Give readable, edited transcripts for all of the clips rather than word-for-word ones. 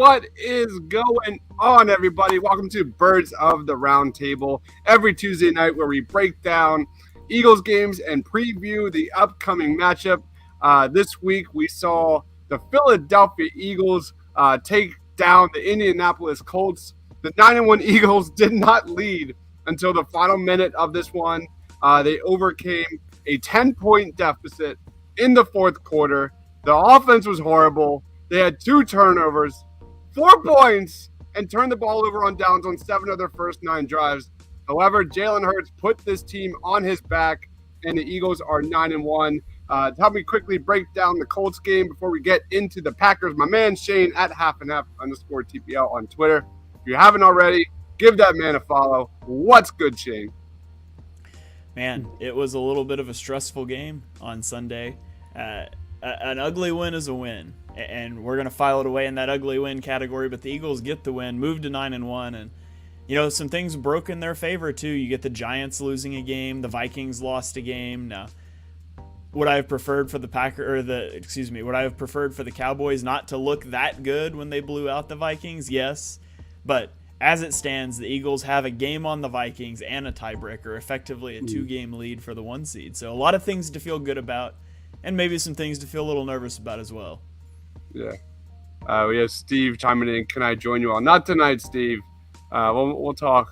What is going on, everybody? Welcome to Birds of the Roundtable, every Tuesday night where we break down Eagles games and preview the upcoming matchup. This week, we saw the Philadelphia Eagles take down the Indianapolis Colts. The 9-1 Eagles did not lead until the final minute of this one. They overcame a 10-point deficit in the fourth quarter. The offense was horrible. They had 2 turnovers, 4 points, and turned the ball over on downs on 7 of their first 9 drives. However, Jalen Hurts put this team on his back, and the Eagles are 9-1. To help me quickly break down the Colts game before we get into the Packers, my man Shane at @halfandhalf_TPL on Twitter. If you haven't already, give that man a follow. What's good, Shane? Man, it was a little bit of a stressful game on Sunday. An ugly win is a win, and we're going to file it away in that ugly win category, but the Eagles get the win, move to 9-1, and some things broke in their favor too. You get the Giants losing a game, the Vikings lost a game. Now, would I have preferred for the Cowboys not to look that good when they blew out the Vikings? Yes, but as it stands, the Eagles have a game on the Vikings and a tiebreaker, effectively a 2-game lead for the 1 seed. So a lot of things to feel good about, and maybe some things to feel a little nervous about as well. Yeah. We have Steve chiming in. Can I join you all? Not tonight, Steve. We'll talk.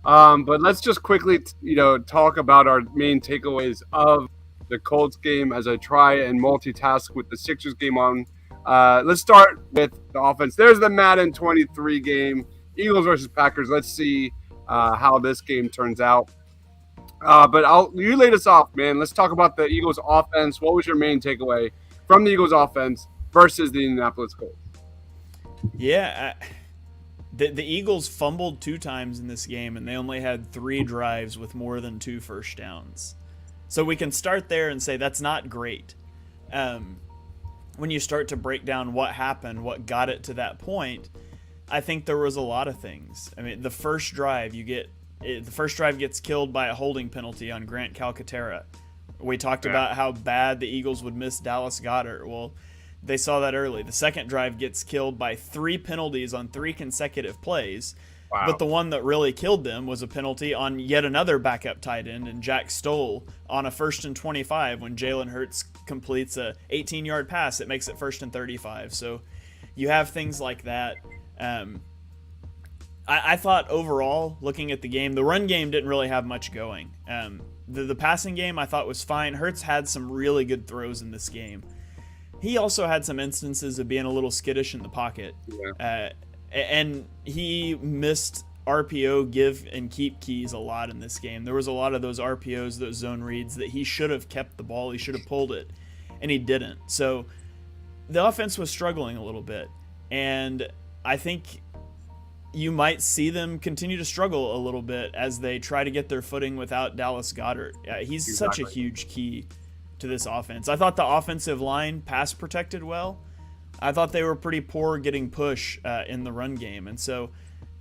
But let's just quickly, talk about our main takeaways of the Colts game as I try and multitask with the Sixers game on. Let's start with the offense. There's the Madden 23 game, Eagles versus Packers. Let's see how this game turns out. But you lead us off, man. Let's talk about the Eagles offense. What was your main takeaway from the Eagles offense versus the Indianapolis Colts? Yeah, the Eagles fumbled 2 times in this game, and they only had 3 drives with more than 2 first downs. So we can start there and say that's not great. When you start to break down what happened, what got it to that point, I think there was a lot of things. I mean, the first drive gets killed by a holding penalty on Grant Calcaterra. We talked about how bad the Eagles would miss Dallas Goedert. Well, they saw that early. The second drive gets killed by 3 penalties on 3 consecutive plays. Wow. But the one that really killed them was a penalty on yet another backup tight end, and Jack Stoll on a 1st and 25 when Jalen Hurts completes a 18-yard pass. It makes it 1st and 35. So you have things like that. I thought overall, looking at the game, the run game didn't really have much going. The passing game I thought was fine. Hurts had some really good throws in this game. He also had some instances of being a little skittish in the pocket. Yeah. And he missed RPO give and keep keys a lot in this game. There was a lot of those RPOs, those zone reads that he should have kept the ball. He should have pulled it, and he didn't. So the offense was struggling a little bit, and I think you might see them continue to struggle a little bit as they try to get their footing without Dallas Goedert. He's such a huge key to this offense. I thought the offensive line pass protected well. I thought they were pretty poor getting push in the run game. And so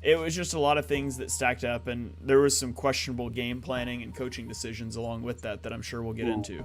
it was just a lot of things that stacked up, and there was some questionable game planning and coaching decisions along with that I'm sure we'll get into.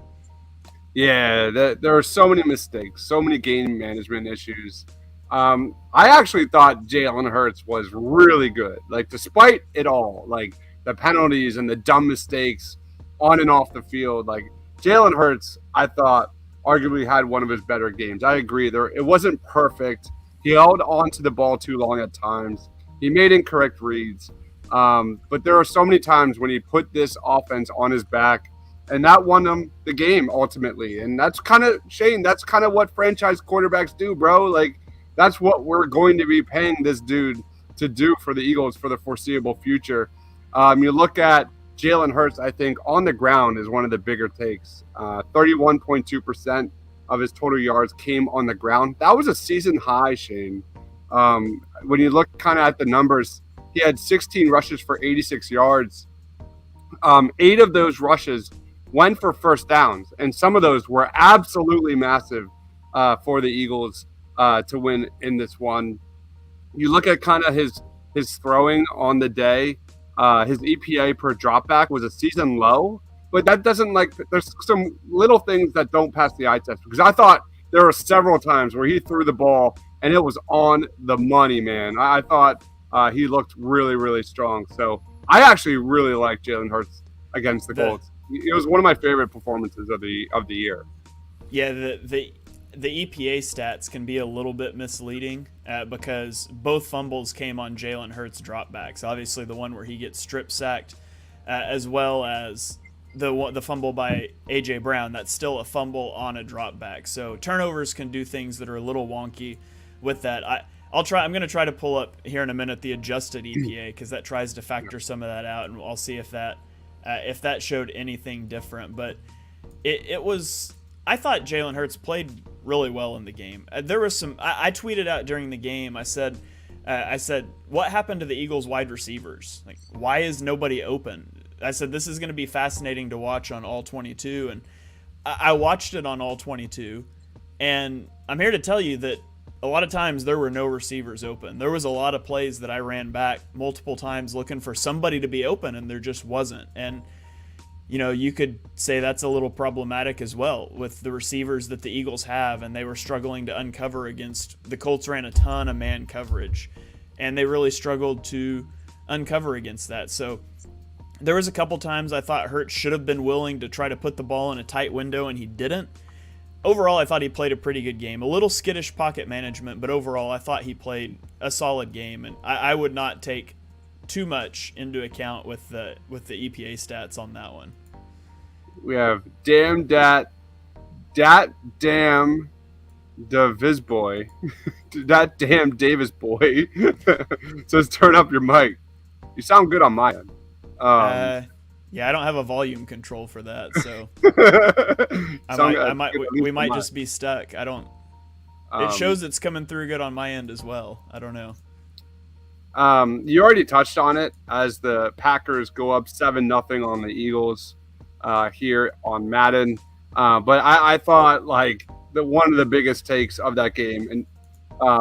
Yeah, there are so many mistakes, so many game management issues. I actually thought Jalen Hurts was really good. Like, despite it all, like the penalties and the dumb mistakes on and off the field, like Jalen Hurts, I thought arguably had one of his better games. I agree. It wasn't perfect. He held on to the ball too long at times. He made incorrect reads. But there are so many times when he put this offense on his back, and that won them the game ultimately. And that's kind of, Shane, that's kind of what franchise quarterbacks do, bro. Like, that's what we're going to be paying this dude to do for the Eagles for the foreseeable future. You look at Jalen Hurts, I think, on the ground is one of the bigger takes. 31.2% of his total yards came on the ground. That was a season high, Shane. When you look kind of at the numbers, he had 16 rushes for 86 yards. 8 of those rushes went for first downs, and some of those were absolutely massive for the Eagles to win in this one. You look at kind of his throwing on the day. His EPA per dropback was a season low, but that doesn't, like, there's some little things that don't pass the eye test, because I thought there were several times where he threw the ball and it was on the money, man. I thought he looked really, really strong. So I actually really like Jalen Hurts against the The Colts. It was one of my favorite performances of the year. Yeah, the EPA stats can be a little bit misleading because both fumbles came on Jalen Hurts dropbacks. Obviously, the one where he gets strip sacked, as well as the fumble by AJ Brown. That's still a fumble on a dropback. So turnovers can do things that are a little wonky with that. I'm going to try to pull up here in a minute the adjusted EPA because that tries to factor some of that out, and I'll see if that showed anything different. But it was. I thought Jalen Hurts played really well in the game. There was some. I tweeted out during the game. I said, what happened to the Eagles wide receivers? Like, why is nobody open? I said this is going to be fascinating to watch on all 22, and I watched it on all 22, and I'm here to tell you that a lot of times there were no receivers open. There was a lot of plays that I ran back multiple times looking for somebody to be open, and there just wasn't. And you could say that's a little problematic as well with the receivers that the Eagles have, and they were struggling to uncover against the Colts. Ran a ton of man coverage, and they really struggled to uncover against that. So there was a couple times I thought Hurts should have been willing to try to put the ball in a tight window, and he didn't. Overall, I thought he played a pretty good game. A little skittish pocket management, but overall, I thought he played a solid game, and I would not take too much into account with the EPA stats on that one. We have damn Davis boy, that damn Davis boy says turn up your mic. You sound good on my end. Yeah, I don't have a volume control for that, so we might just be stuck. I don't. It shows it's coming through good on my end as well. I don't know. You already touched on it as the Packers go up 7-0 on the Eagles here on Madden. But I thought like one of the biggest takes of that game and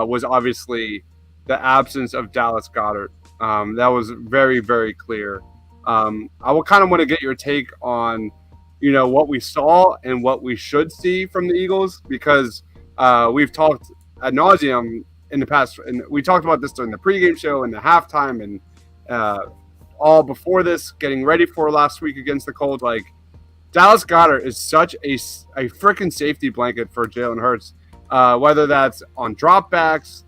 was obviously the absence of Dallas Goedert. That was very, very clear. I will kind of want to get your take on, what we saw and what we should see from the Eagles, because we've talked ad nauseum in the past, and we talked about this during the pregame show and the halftime and all before this, getting ready for last week against the Colts. Like, Dallas Goedert is such a freaking safety blanket for Jalen Hurts, whether that's on dropbacks,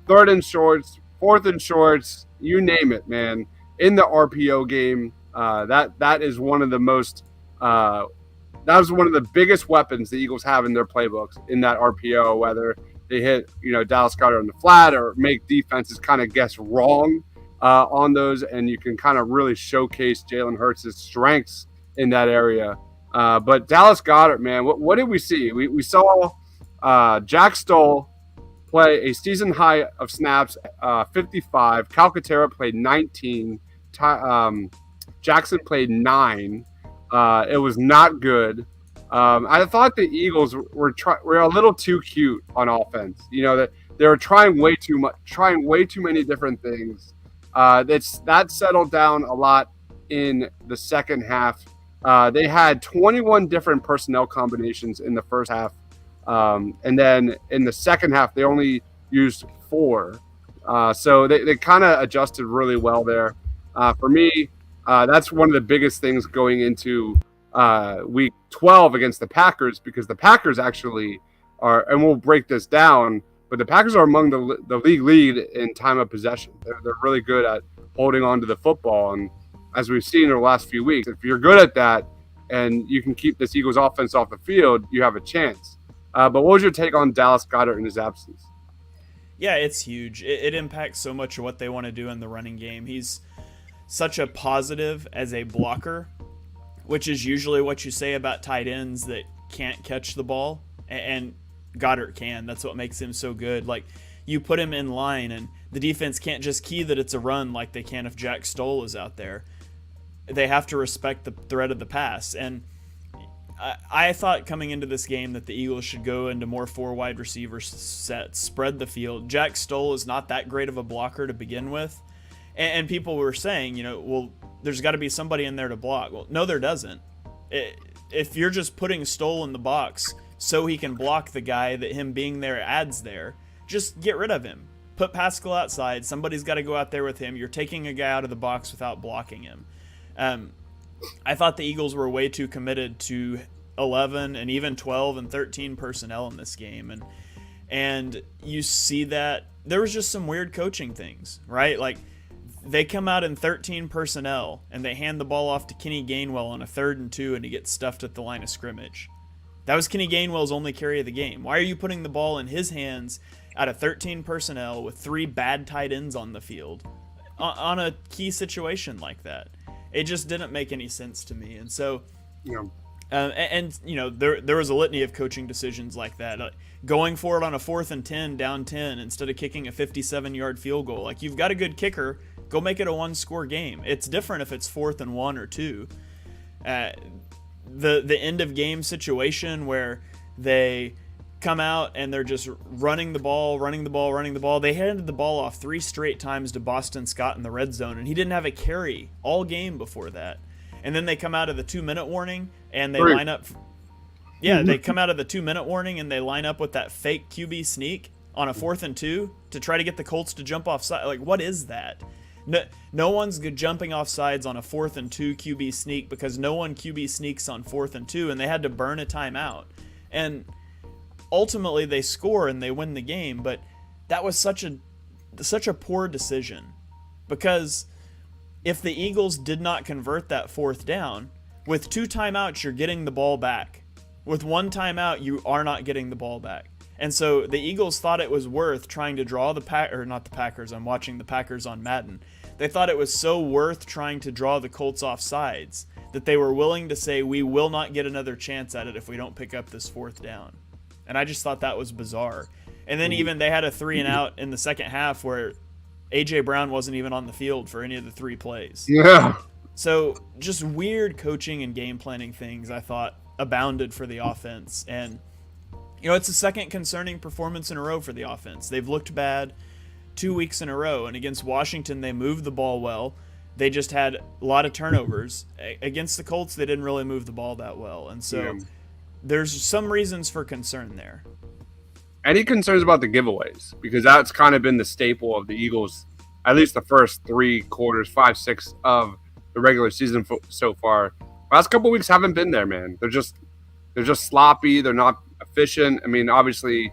third and shorts, fourth and shorts, you name it, man. In the RPO game, that is one of the most that was one of the biggest weapons the Eagles have in their playbooks in that RPO, whether they hit Dallas Goedert on the flat or make defenses kind of guess wrong on those, and you can kind of really showcase Jalen Hurts' strengths in that area. But Dallas Goedert, man, what did we see? We saw Jack Stoll play a season high of snaps, 55. Calcaterra played 19. Jackson played 9. It was not good. I thought the Eagles were a little too cute on offense. That they were trying way too much, trying way too many different things. That settled down a lot in the second half. They had 21 different personnel combinations in the first half, and then in the second half they only used 4. So they kind of adjusted really well there. For me, that's one of the biggest things going into week 12 against the Packers, because the Packers actually are, and we'll break this down, but the Packers are among the league lead in time of possession. They're really good at holding on to the football, and as we've seen in the last few weeks, if you're good at that and you can keep this Eagles offense off the field, you have a chance. But what was your take on Dallas Goedert in his absence? Yeah, it's huge. It impacts so much of what they want to do in the running game. He's such a positive as a blocker, which is usually what you say about tight ends that can't catch the ball, and Goddard can. That's what makes him so good. Like, you put him in line, and the defense can't just key that it's a run like they can if Jack Stoll is out there. They have to respect the threat of the pass, and I thought coming into this game that the Eagles should go into more 4 wide receiver sets, spread the field. Jack Stoll is not that great of a blocker to begin with, and people were saying, well, there's got to be somebody in there to block. Well, no, there doesn't. If you're just putting Stoll in the box so he can block the guy that him being there adds there, just get rid of him. Put Pascal outside. Somebody's got to go out there with him. You're taking a guy out of the box without blocking him. I thought the Eagles were way too committed to 11 and even 12 and 13 personnel in this game. And you see that there was just some weird coaching things, right? Like, they come out in 13 personnel and they hand the ball off to Kenny Gainwell on a 3rd and 2 and he gets stuffed at the line of scrimmage. That was Kenny Gainwell's only carry of the game. Why are you putting the ball in his hands out of 13 personnel with 3 bad tight ends on the field on a key situation like that? It just didn't make any sense to me. And so, there was a litany of coaching decisions like that. Going for it on a 4th and 10, down 10, instead of kicking a 57-yard field goal. Like, you've got a good kicker, go make it a 1-score game. It's different if it's 4th and 1 or 2. The end of game situation where they come out and they're just running the ball. They handed the ball off 3 straight times to Boston Scott in the red zone, and he didn't have a carry all game before that. And then they come out of the 2-minute warning and they line up. Yeah, they come out of the 2-minute warning and they line up with that fake QB sneak on a 4th and 2 to try to get the Colts to jump off side. Like, what is that? No one's jumping off sides on a 4th and 2 QB sneak because no one QB sneaks on 4th and 2, and they had to burn a timeout. And ultimately they score and they win the game, but that was such a poor decision, because if the Eagles did not convert that 4th down, with 2 timeouts you're getting the ball back. With 1 timeout you are not getting the ball back. And so the Eagles thought it was worth trying to draw not the Packers. I'm watching the Packers on Madden. They thought it was so worth trying to draw the Colts off sides that they were willing to say, we will not get another chance at it if we don't pick up this 4th down. And I just thought that was bizarre. And then even they had a 3 and out in the second half where A.J. Brown wasn't even on the field for any of the 3 plays. Yeah. So just weird coaching and game planning things, I thought, abounded for the offense. And it's the second concerning performance in a row for the offense. They've looked bad 2 weeks in a row, and against Washington they moved the ball well. They just had a lot of turnovers. Against the Colts they didn't really move the ball that well, and so there's some reasons for concern there. Any concerns about the giveaways? Because that's kind of been the staple of the Eagles, at least the first 3 quarters, 5-6 of the regular season so far. Last couple of weeks haven't been there, man. They're just sloppy. They're not efficient. I mean, obviously,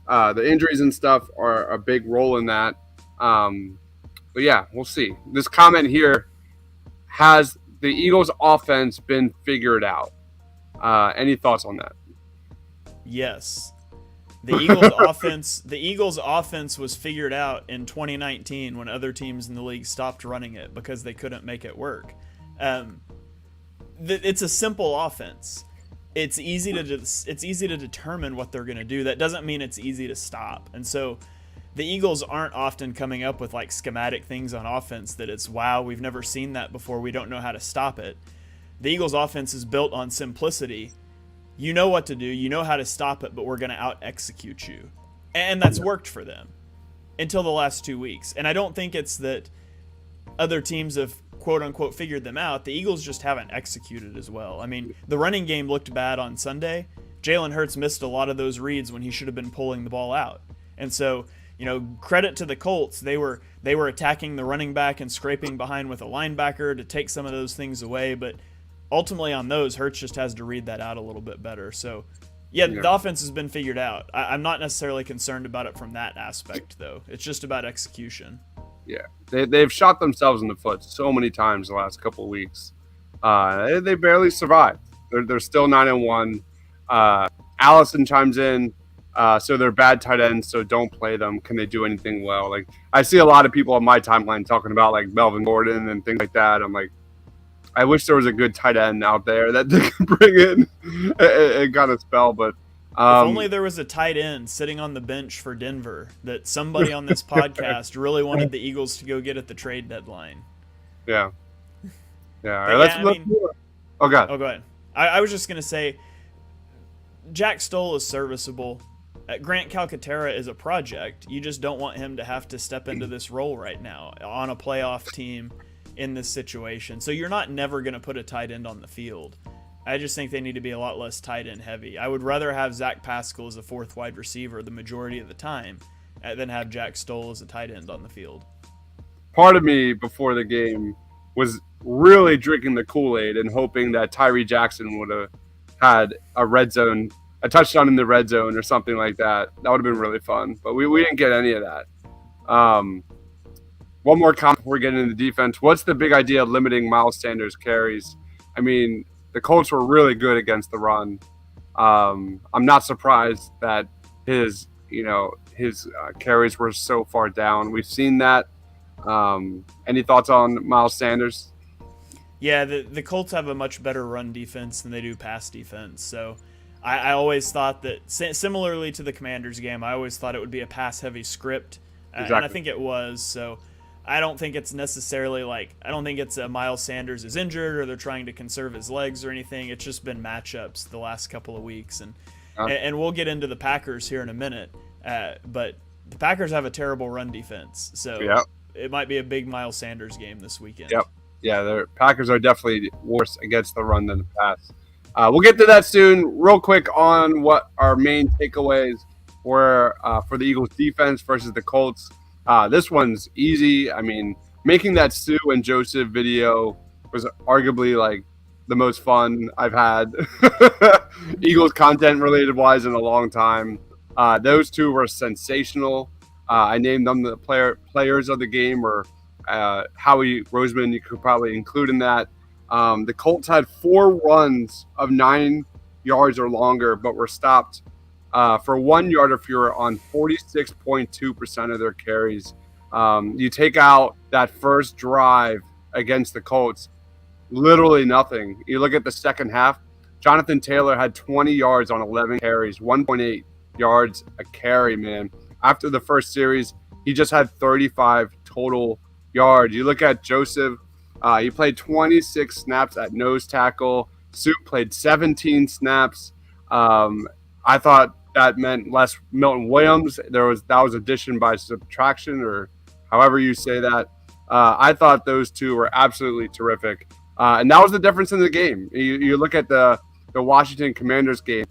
the injuries and stuff are a big role in that. But yeah, we'll see. This comment here: has the Eagles' offense been figured out? Any thoughts on that? Yes. The Eagles' offense was figured out in 2019 when other teams in the league stopped running it because they couldn't make it work. It's a simple offense. It's easy to determine what they're going to do. That doesn't mean it's easy to stop. And so the Eagles aren't often coming up with like schematic things on offense that it's, wow, we've never seen that before, we don't know how to stop it. The Eagles' offense is built on simplicity. You know what to do, you know how to stop it, but we're going to out-execute you. And that's worked for them until the last 2 weeks. And I don't think it's that other teams have quote-unquote figured them out. The Eagles just haven't executed as well. I mean, the running game looked bad on Sunday. Jalen Hurts missed a lot of those reads when he should have been pulling the ball out. And so, credit to the Colts. They were attacking the running back and scraping behind with a linebacker to take some of those things away, but ultimately on those, Hurts just has to read that out a little bit better. So, yeah, the offense has been figured out. I'm not necessarily concerned about it from that aspect, though. It's just about execution. Yeah, they've shot themselves in the foot so many times the last couple of weeks. They barely survived. They're still 9-1. Allison chimes in. So they're bad tight ends, so don't play them. Can they do anything well? Like, I see a lot of people on my timeline talking about like Melvin Gordon and things like that. I'm like, I wish there was a good tight end out there that they could bring in and kind of spell. But if only there was a tight end sitting on the bench for Denver that somebody on this podcast really wanted the Eagles to go get at the trade deadline. Yeah. Yeah. But Let's oh, God. Oh, go ahead. I was just going to say, Jack Stoll is serviceable. Grant Calcaterra is a project. You just don't want him to have to step into this role right now on a playoff team in this situation. So you're not never going to put a tight end on the field. I just think they need to be a lot less tight end heavy. I would rather have Zach Pascal as a 4th wide receiver the majority of the time than have Jack Stoll as a tight end on the field. Part of me before the game was really drinking the Kool-Aid and hoping that Tyree Jackson would have had a touchdown in the red zone or something like that. That would have been really fun. But we didn't get any of that. One more comment before we get into the defense. What's the big idea of limiting Miles Sanders' carries? I mean, the Colts were really good against the run. I'm not surprised that his carries were so far down. We've seen that. Any thoughts on Miles Sanders? Yeah, the Colts have a much better run defense than they do pass defense. So I always thought that, similarly to the Commanders game, I always thought it would be a pass-heavy script. Exactly. And I think it was. So I don't think it's necessarily I don't think it's a Miles Sanders is injured or they're trying to conserve his legs or anything. It's just been matchups the last couple of weeks. And we'll get into the Packers here in a minute. But the Packers have a terrible run defense. So it might be a big Miles Sanders game this weekend. Yep. Yeah, the Packers are definitely worse against the run than the pass. We'll get to that soon. Real quick on what our main takeaways were for the Eagles defense versus the Colts. This one's easy. I mean, making that Sue and Joseph video was arguably the most fun I've had Eagles content related wise in a long time. Those two were sensational. I named them the players of the game, or Howie Roseman, you could probably include in that. The Colts had 4 runs of 9 yards or longer, but were stopped for 1 yard or fewer on 46.2% of their carries. You take out that first drive against the Colts, literally nothing. You look at the second half, Jonathan Taylor had 20 yards on 11 carries, 1.8 yards a carry, man. After the first series, he just had 35 total yards. You look at Joseph, he played 26 snaps at nose tackle. Sue played 17 snaps. I thought that meant less Milton Williams. That was addition by subtraction, or however you say that. I thought those two were absolutely terrific. And that was the difference in the game. You look at the Washington Commanders game,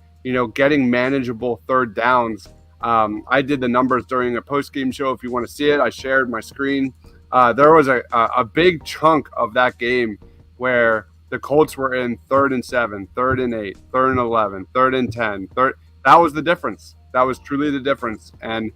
getting manageable third downs. I did the numbers during a post-game show. If you want to see it, I shared my screen. There was a big chunk of that game where the Colts were in 3rd and 7, 3rd and 8, 3rd and 11, 3rd and 10. That was the difference. That was truly the difference. And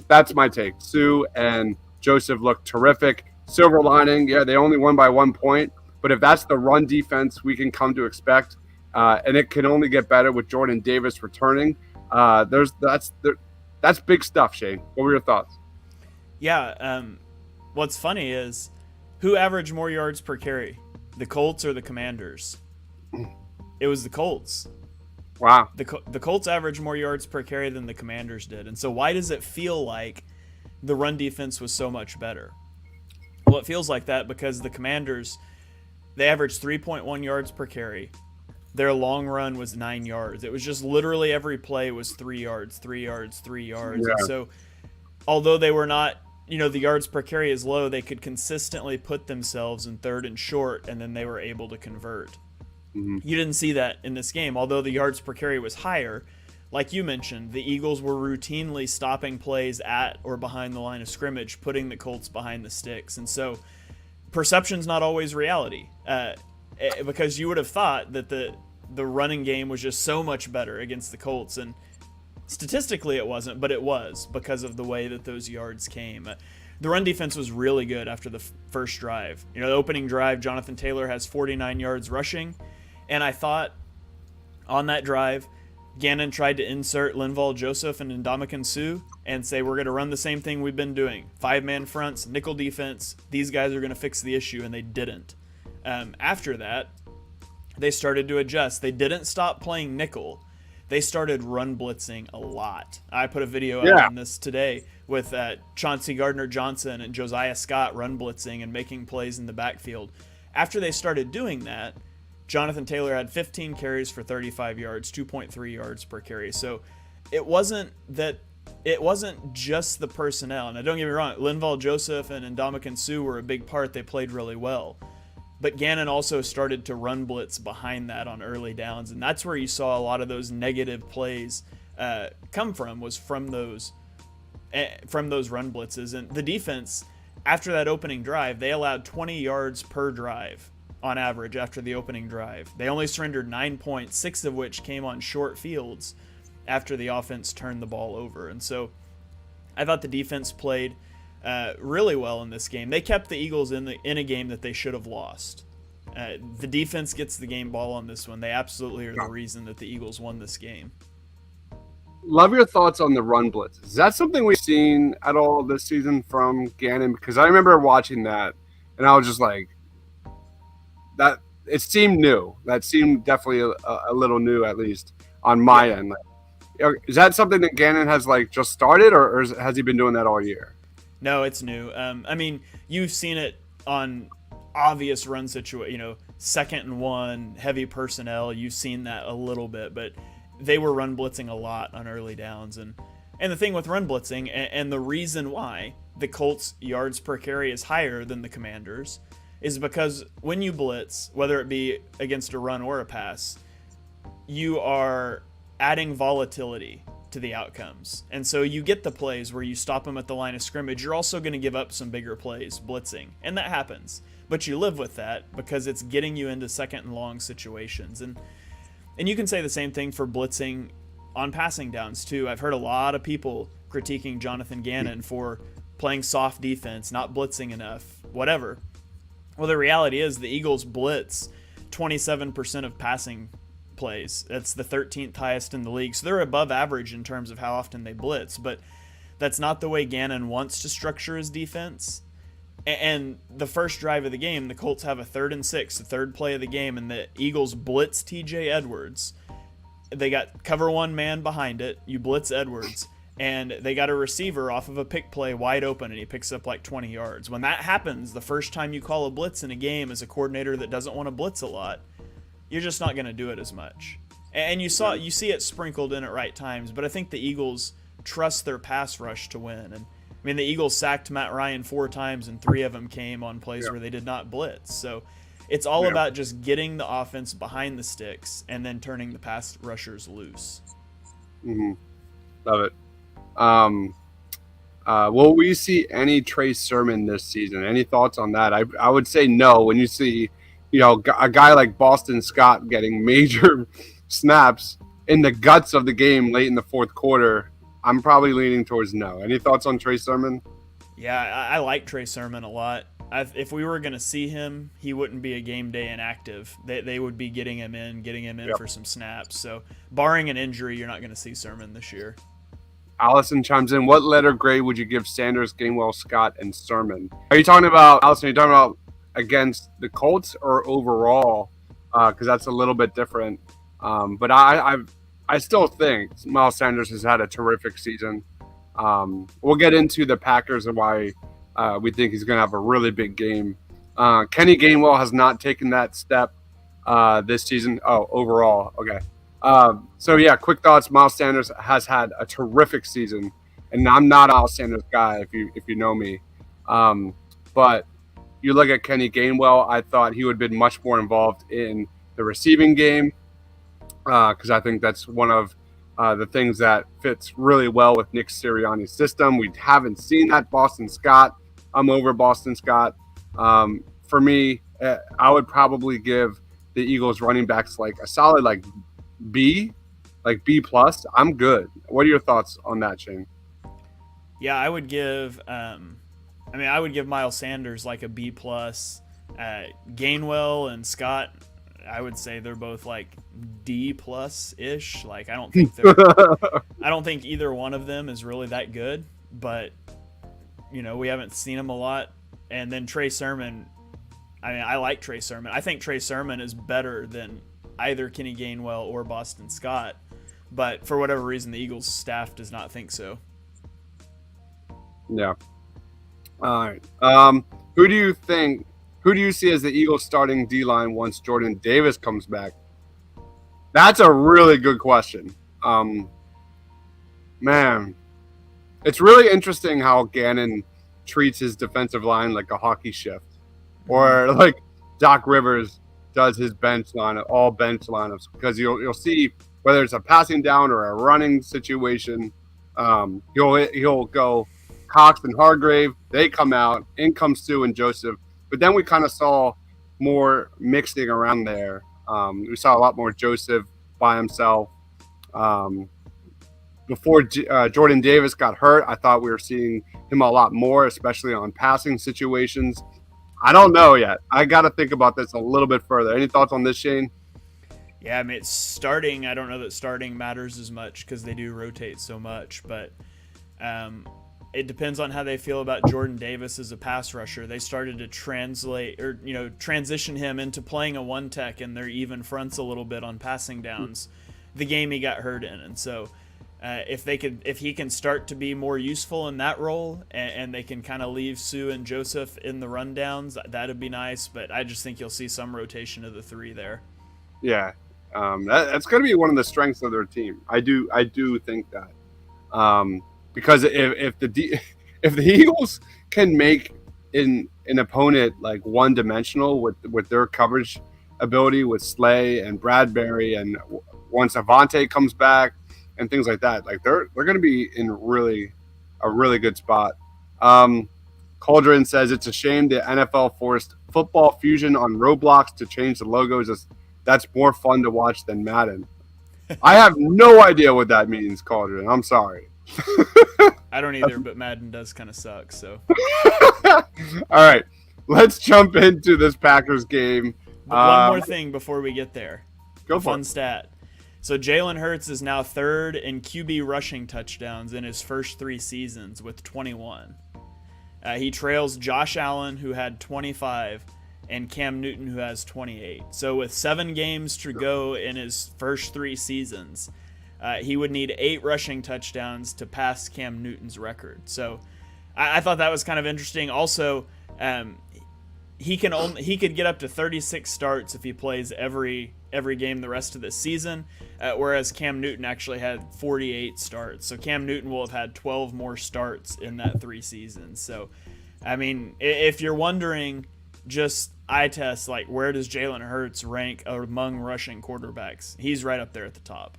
that's my take. Sue and Joseph looked terrific. Silver lining, yeah, they only won by 1 point. But if that's the run defense we can come to expect, and it can only get better with Jordan Davis returning, that's big stuff, Shane. What were your thoughts? Yeah, what's funny is who averaged more yards per carry, the Colts or the Commanders? It was the Colts. Wow. The Colts averaged more yards per carry than the Commanders did. And so why does it feel like the run defense was so much better? Well, it feels like that because the Commanders, they averaged 3.1 yards per carry. Their long run was 9 yards. It was just literally every play was 3 yards, 3 yards, 3 yards. Yeah. And so although they were not, the yards per carry is low, they could consistently put themselves in 3rd and short, and then they were able to convert. Mm-hmm. You didn't see that in this game. Although the yards per carry was higher, like you mentioned, the Eagles were routinely stopping plays at or behind the line of scrimmage, putting the Colts behind the sticks. And so perception's not always reality, because you would have thought that the running game was just so much better against the Colts, and statistically it wasn't, but it was because of the way that those yards came. The run defense was really good after the first drive. The opening drive, Jonathan Taylor has 49 yards rushing, and I thought on that drive, Gannon tried to insert Linval Joseph and Ndamukong Suh and say, we're going to run the same thing we've been doing. 5-man fronts, nickel defense. These guys are going to fix the issue, and they didn't. After that, they started to adjust. They didn't stop playing nickel. They started run blitzing a lot. I put a video out on this today with Chauncey Gardner-Johnson and Josiah Scott run blitzing and making plays in the backfield. After they started doing that, Jonathan Taylor had 15 carries for 35 yards, 2.3 yards per carry. So it wasn't just the personnel. Now, don't get me wrong, Linval Joseph and Ndamukong Suh were a big part. They played really well. But Gannon also started to run blitz behind that on early downs, and that's where you saw a lot of those negative plays come from, was from those from those run blitzes. And the defense, after that opening drive, they allowed 20 yards per drive on average after the opening drive. They only surrendered 9 points, 6 of which came on short fields after the offense turned the ball over. And so I thought the defense played really well in this game. They kept the Eagles in a game that they should have lost. The defense gets the game ball on this one. They absolutely are the reason that the Eagles won this game. Love your thoughts on the run blitz. Is that something we've seen at all this season from Gannon? Because I remember watching that, and I was just like, that it seemed new. That seemed definitely a little new, at least on my end. Like, is that something that Gannon has like just started, or has he been doing that all year? No, it's new. I mean, you've seen it on obvious run situation, 2nd and 1, heavy personnel. You've seen that a little bit, but they were run blitzing a lot on early downs. And the thing with run blitzing, and the reason why the Colts yards per carry is higher than the Commanders, is because when you blitz, whether it be against a run or a pass, you are adding volatility to the outcomes. And so you get the plays where you stop them at the line of scrimmage. You're also going to give up some bigger plays blitzing, and that happens. But you live with that because it's getting you into 2nd and long situations. And you can say the same thing for blitzing on passing downs too. I've heard a lot of people critiquing Jonathan Gannon for playing soft defense, not blitzing enough, whatever. Well, the reality is the Eagles blitz 27% of passing plays. That's the 13th highest in the league. So they're above average in terms of how often they blitz, but that's not the way Gannon wants to structure his defense. And the first drive of the game, the Colts have a 3rd and 6, the third play of the game, and the Eagles blitz TJ Edwards. They got cover one man behind it. You blitz Edwards, and they got a receiver off of a pick play wide open, and he picks up like 20 yards. When that happens, the first time you call a blitz in a game as a coordinator that doesn't want to blitz a lot, you're just not going to do it as much. And you see it sprinkled in at right times, but I think the Eagles trust their pass rush to win. And I mean, the Eagles sacked Matt Ryan 4 times, and 3 of them came on plays where they did not blitz. So it's all about just getting the offense behind the sticks and then turning the pass rushers loose. Mm-hmm. Love it. Will we see any Trey Sermon this season? Any thoughts on that? I would say no. When you see, a guy like Boston Scott getting major snaps in the guts of the game late in the 4th quarter, I'm probably leaning towards no. Any thoughts on Trey Sermon? Yeah, I like Trey Sermon a lot. If we were going to see him, he wouldn't be a game day inactive. They would be getting him in for some snaps. So barring an injury, you're not going to see Sermon this year. Allison chimes in. What letter grade would you give Sanders, Gainwell, Scott, and Sermon? Are you talking about, Allison, are you talking about against the Colts or overall? Because that's a little bit different. But I still think Miles Sanders has had a terrific season. We'll get into the Packers and why we think he's going to have a really big game. Kenny Gainwell has not taken that step this season. Oh, overall. Okay. So, yeah, quick thoughts. Miles Sanders has had a terrific season, and I'm not a Miles Sanders guy if you know me. But you look at Kenny Gainwell, I thought he would have been much more involved in the receiving game. Because I think that's one of the things that fits really well with Nick Sirianni's system. We haven't seen that. Boston Scott, I'm over Boston Scott. For me, I would probably give the Eagles running backs like a solid B, B+. I'm good. What are your thoughts on that, Shane? Yeah, I would give I would give Miles Sanders like a B+. Gainwell and Scott, I would say they're both like D+ ish. I don't think either one of them is really that good, but we haven't seen him a lot. And then Trey Sermon, I like Trey Sermon. I think Trey Sermon is better than either Kenny Gainwell or Boston Scott, but for whatever reason, the Eagles staff does not think so. Yeah. All right. Who do you see as the Eagles starting D-line once Jordan Davis comes back? That's a really good question. Man, it's really interesting how Gannon treats his defensive line like a hockey shift, or like Doc Rivers does his bench line, all bench lineups, because you'll see whether it's a passing down or a running situation, He'll go Cox and Hargrave. They come out. In comes Sue and Joseph. But then we kind of saw more mixing around there. We saw a lot more Joseph by himself. Um, before Jordan Davis got hurt, I thought we were seeing him a lot more, especially on passing situations. I don't know yet. I got to think about this a little bit further. Any thoughts on this, Shane? Yeah, I mean, it's starting. I don't know that starting matters as much because they do rotate so much, but it depends on how they feel about Jordan Davis as a pass rusher. They started to transition him into playing a one tech in their even fronts a little bit on passing downs. The game he got hurt in, and so if he can start to be more useful in that role, and they can kind of leave Sue and Joseph in the rundowns, that'd be nice. But I just think you'll see some rotation of the three there. Yeah, that's going to be one of the strengths of their team. I do think that. Because if the Eagles can make an opponent like one dimensional with their coverage ability with Slay and Bradbury, and once Avante comes back and things like that, like they're going to be in a really good spot. Cauldron says it's a shame the NFL forced football fusion on Roblox to change the logos. That's more fun to watch than Madden. I have no idea what that means, Cauldron. I'm sorry. I don't either, but Madden does kind of suck. So, all right, let's jump into this Packers game. But one more thing before we get there. Go for fun stat. So Jalen Hurts is now third in QB rushing touchdowns in his first 3 seasons with 21. He trails Josh Allen, who had 25, and Cam Newton, who has 28. So with 7 games to go in his first 3 seasons, he would need 8 rushing touchdowns to pass Cam Newton's record. So I thought that was kind of interesting. Also, he could get up to 36 starts if he plays every game the rest of the season, whereas Cam Newton actually had 48 starts. So Cam Newton will have had 12 more starts in that 3 seasons. So, I mean, if you're wondering, just eye test, like, where does Jalen Hurts rank among rushing quarterbacks? He's right up there at the top.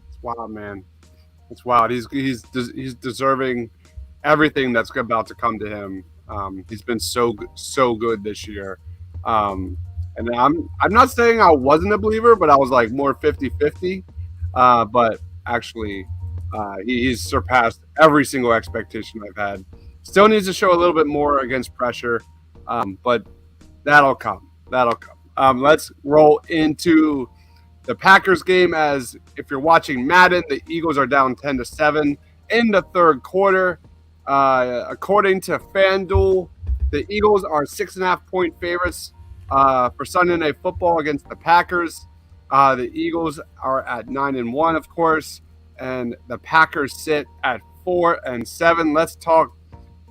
It's wild, man. It's wild. He's deserving everything that's about to come to him. He's been so good this year. And I'm not saying I wasn't a believer, but I was like more 50-50. But actually, he's surpassed every single expectation I've had. Still needs to show a little bit more against pressure, but that'll come. Let's roll into the Packers game. As if you're watching Madden, the Eagles are down 10-7 in the third quarter. According to FanDuel, the Eagles are 6.5-point favorites for Sunday Night Football against the Packers. The Eagles are at 9-1, of course, and the Packers sit at 4-7. Let's talk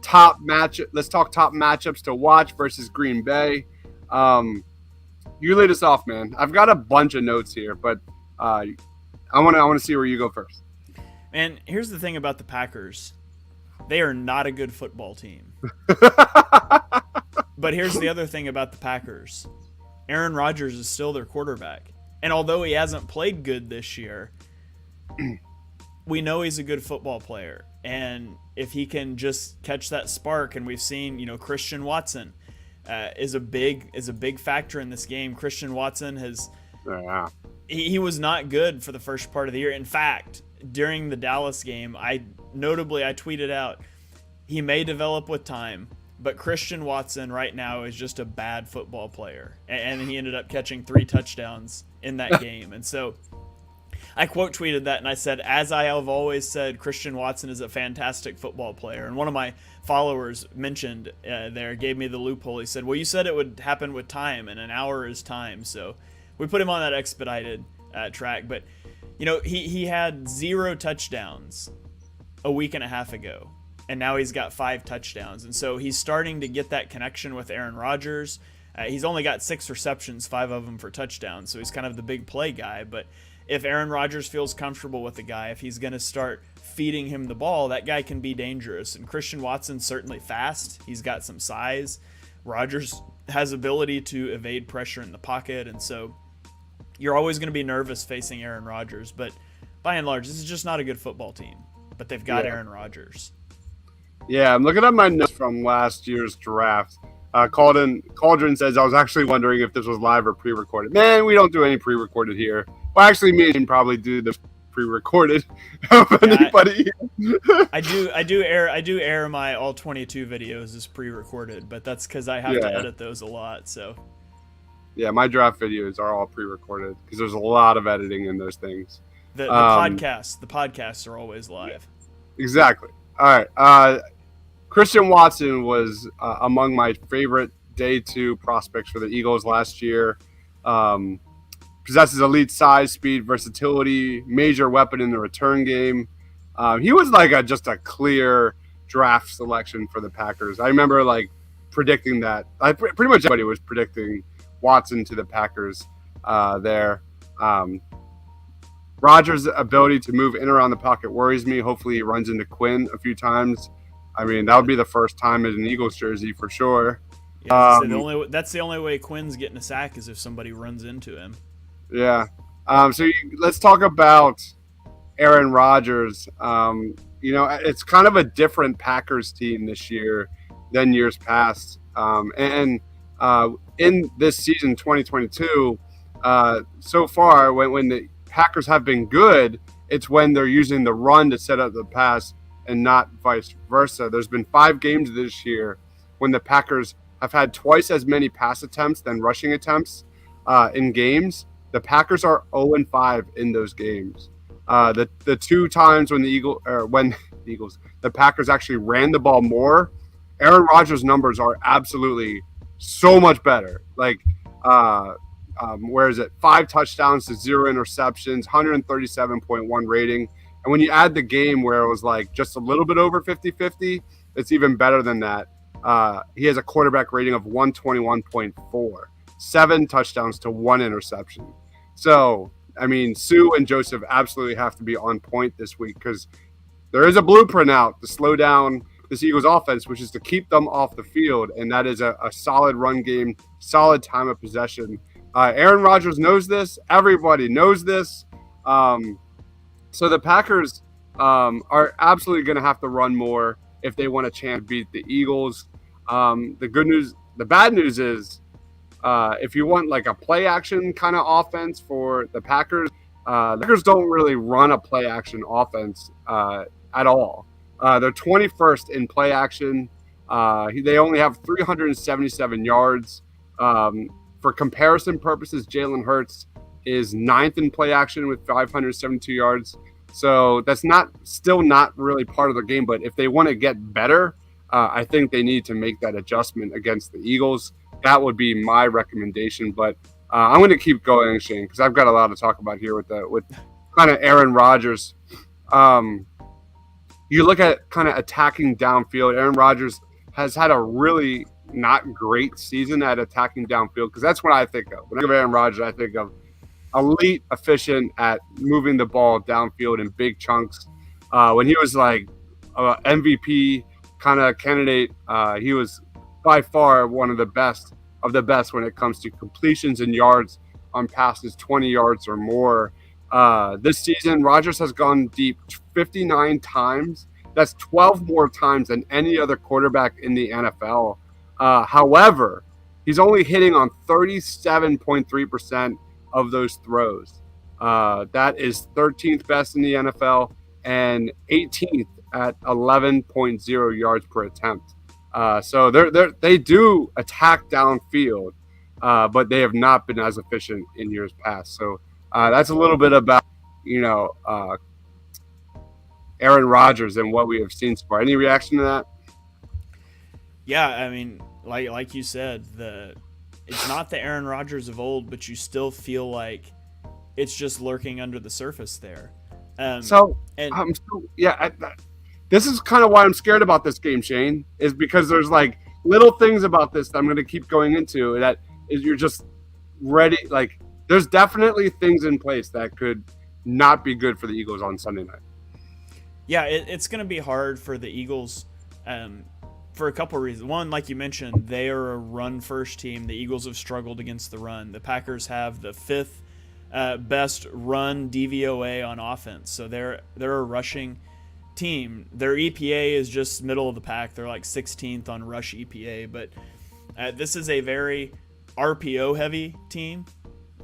top matchups to watch versus Green Bay. You lead us off, man. I've got a bunch of notes here, but I want to see where you go first. And here's the thing about the Packers. They are not a good football team. But here's the other thing about the Packers. Aaron Rodgers is still their quarterback. And although he hasn't played good this year, we know he's a good football player. And if he can just catch that spark, and we've seen, Christian Watson is a big factor in this game. Christian Watson he was not good for the first part of the year. In fact, during the Dallas game, I tweeted out, he may develop with time, but Christian Watson right now is just a bad football player. And he ended up catching 3 touchdowns in that game. And so I quote tweeted that, and I said, as I have always said, Christian Watson is a fantastic football player. And one of my followers mentioned gave me the loophole. He said, well, you said it would happen with time, and an hour is time. So we put him on that expedited track. But, he had 0 touchdowns a week and a half ago, and now he's got 5 touchdowns. And so he's starting to get that connection with Aaron Rodgers. He's only got 6 receptions, 5 of them for touchdowns, so he's kind of the big play guy. But if Aaron Rodgers feels comfortable with the guy, if he's going to start feeding him the ball, that guy can be dangerous. And Christian Watson's certainly fast. He's got some size. Rodgers has ability to evade pressure in the pocket, and so you're always going to be nervous facing Aaron Rodgers. But by and large, this is just not a good football team. But they've got Yeah. Aaron Rodgers. Yeah, I'm looking at my notes from last year's draft. Cauldron says, I was actually wondering if this was live or pre-recorded. Man, we don't do any pre-recorded here. Well, actually, me and probably do the pre-recorded of anybody. I do air my all 22 videos as pre-recorded, but that's because I have to edit those a lot. So yeah, my draft videos are all pre-recorded because there's a lot of editing in those things. The podcasts are always live. Exactly. All right. Christian Watson was among my favorite day 2 prospects for the Eagles last year. Possesses elite size, speed, versatility, major weapon in the return game. He was like just a clear draft selection for the Packers. I remember like predicting that. Pretty much everybody was predicting Watson to the Packers there. Rodgers' ability to move in and around the pocket worries me. Hopefully he runs into Quinn a few times. I mean, that would be the first time in an Eagles jersey for sure. Yeah, that's the only way Quinn's getting a sack is if somebody runs into him. Yeah. Let's talk about Aaron Rodgers. It's kind of a different Packers team this year than years past. In this season, 2022, so far, when the Packers have been good, it's when they're using the run to set up the pass and not vice versa. There's been 5 games this year when the Packers have had twice as many pass attempts than rushing attempts in games. The Packers are 0-5 in those games. The 2 times when the Packers actually ran the ball more, Aaron Rodgers' numbers are absolutely so much better. Like, where is it? 5 touchdowns to 0 interceptions, 137.1 rating. And when you add the game where it was like just a little bit over 50-50, it's even better than that. He has a quarterback rating of 121.4, 7 touchdowns to 1 interception. So, I mean, Sue and Joseph absolutely have to be on point this week because there is a blueprint out to slow down this Eagles offense, which is to keep them off the field. And that is a solid run game, solid time of possession. Aaron Rodgers knows this. Everybody knows this. So the Packers are absolutely going to have to run more if they want a chance to beat the Eagles. The bad news is if you want like a play action kind of offense for the Packers don't really run a play action offense at all. They're 21st in play action. They only have 377 yards. For comparison purposes, Jalen Hurts is 9th in play action with 572 yards. So that's still not really part of the game. But if they want to get better, I think they need to make that adjustment against the Eagles. That would be my recommendation. But I'm going to keep going, Shane, because I've got a lot to talk about here with kind of Aaron Rodgers. You look at kind of attacking downfield. Aaron Rodgers has had a really not great season at attacking downfield because that's what I think of. When I think of Aaron Rodgers, I think of elite, efficient at moving the ball downfield in big chunks. When he was like MVP kind of candidate, he was by far one of the best when it comes to completions and yards on passes 20 yards or more. This season, Rodgers has gone deep 59 times. That's 12 more times than any other quarterback in the NFL. However, he's only hitting on 37.3% of those throws. That is 13th best in the NFL and 18th at 11.0 yards per attempt. So they do attack downfield, but they have not been as efficient in years past. So that's a little bit about, Aaron Rodgers and what we have seen so far. Any reaction to that? Yeah, I mean, like you said, it's not the Aaron Rodgers of old, but you still feel like it's just lurking under the surface there. This is kind of why I'm scared about this game, Shane, is because there's like little things about this that I'm going to keep going into that is you're just ready. Like there's definitely things in place that could not be good for the Eagles on Sunday night. Yeah, it's going to be hard for the Eagles for a couple of reasons. One, like you mentioned, they are a run-first team. The Eagles have struggled against the run. The Packers have the 5th best run DVOA on offense. So they're a rushing team. Their EPA is just middle of the pack. They're like 16th on rush EPA, but this is a very RPO heavy team.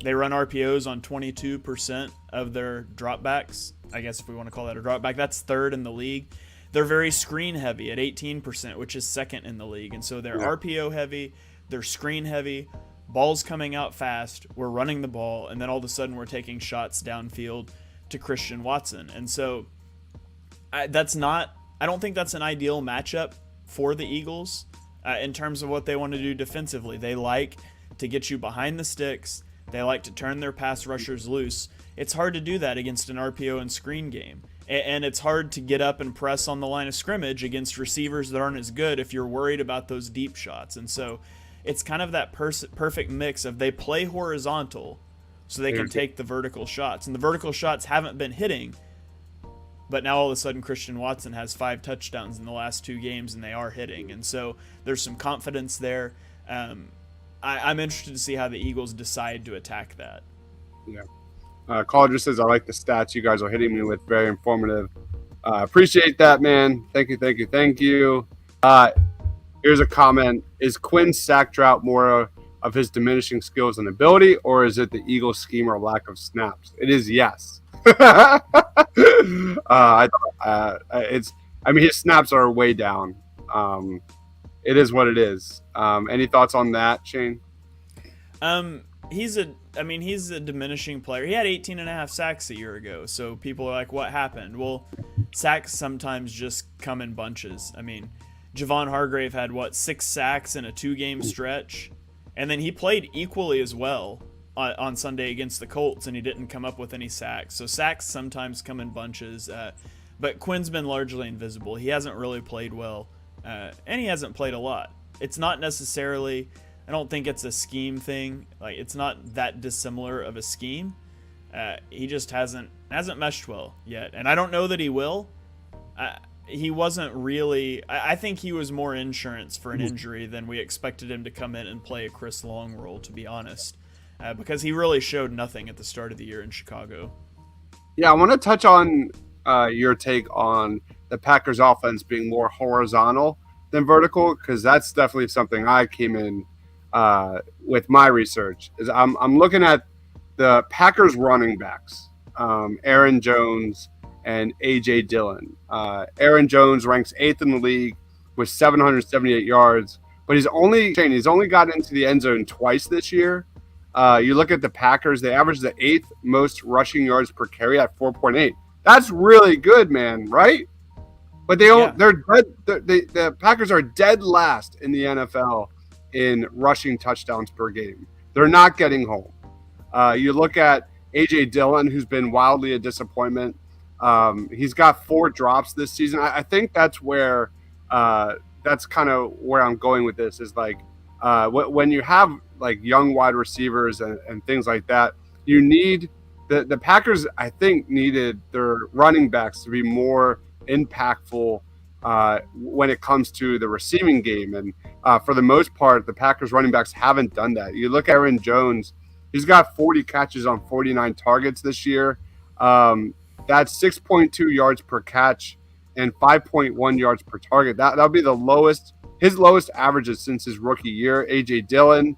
They run RPOs on 22% of their dropbacks. I guess if we want to call that a dropback, that's third in the league. They're very screen heavy at 18%, which is second in the league. And so they're RPO heavy, they're screen heavy, ball's coming out fast, we're running the ball, and then all of a sudden we're taking shots downfield to Christian Watson. And so I don't think that's an ideal matchup for the Eagles in terms of what they want to do defensively. They like to get you behind the sticks. They like to turn their pass rushers loose. It's hard to do that against an RPO and screen game. And it's hard to get up and press on the line of scrimmage against receivers that aren't as good if you're worried about those deep shots. And so it's kind of that perfect mix of they play horizontal so they can take the vertical shots. And the vertical shots haven't been hitting, but now all of a sudden Christian Watson has 5 touchdowns in the last 2 games and they are hitting. And so there's some confidence there. I'm interested to see how the Eagles decide to attack that. Yeah. Caller just says, I like the stats you guys are hitting me with. Very informative. Appreciate that, man. Thank you. Here's a comment. Is Quinn's sack drought more of his diminishing skills and ability, or is it the Eagles' scheme or lack of snaps? It is yes. His snaps are way down. It is what it is. Any thoughts on that, Shane? He's a diminishing player. He had 18.5 sacks a year ago, so people are like, what happened? Well, sacks sometimes just come in bunches. I mean, Javon Hargrave had, 6 sacks in a 2-game stretch, and then he played equally as well on Sunday against the Colts, and he didn't come up with any sacks. So sacks sometimes come in bunches, but Quinn's been largely invisible. He hasn't really played well, and he hasn't played a lot. It's not necessarily... I don't think it's a scheme thing. Like, it's not that dissimilar of a scheme. He just hasn't meshed well yet, and I don't know that he will. He wasn't really. I think he was more insurance for an injury than we expected him to come in and play a Chris Long role, to be honest, because he really showed nothing at the start of the year in Chicago. Yeah, I want to touch on your take on the Packers offense being more horizontal than vertical, because that's definitely something I came in with my research. Is I'm looking at the Packers running backs, Aaron Jones and A.J. Dillon. Aaron Jones ranks 8th in the league with 778 yards, but he's only gotten into the end zone twice this year. You look at the Packers; they average the 8th most rushing yards per carry at 4.8. That's really good, man, right? But the Packers are dead last in the NFL in rushing touchdowns per game. They're not getting home. You look at A.J. Dillon, who's been wildly a disappointment. He's got 4 drops this season. I think that's where that's kind of where I'm going with this is like when you have like young wide receivers and things like that, you need the Packers, I think, needed their running backs to be more impactful when it comes to the receiving game. And for the most part, the Packers running backs haven't done that. You look at Aaron Jones, he's got 40 catches on 49 targets this year. That's 6.2 yards per catch and 5.1 yards per target. That'll be the lowest, his lowest averages since his rookie year. A.J. Dillon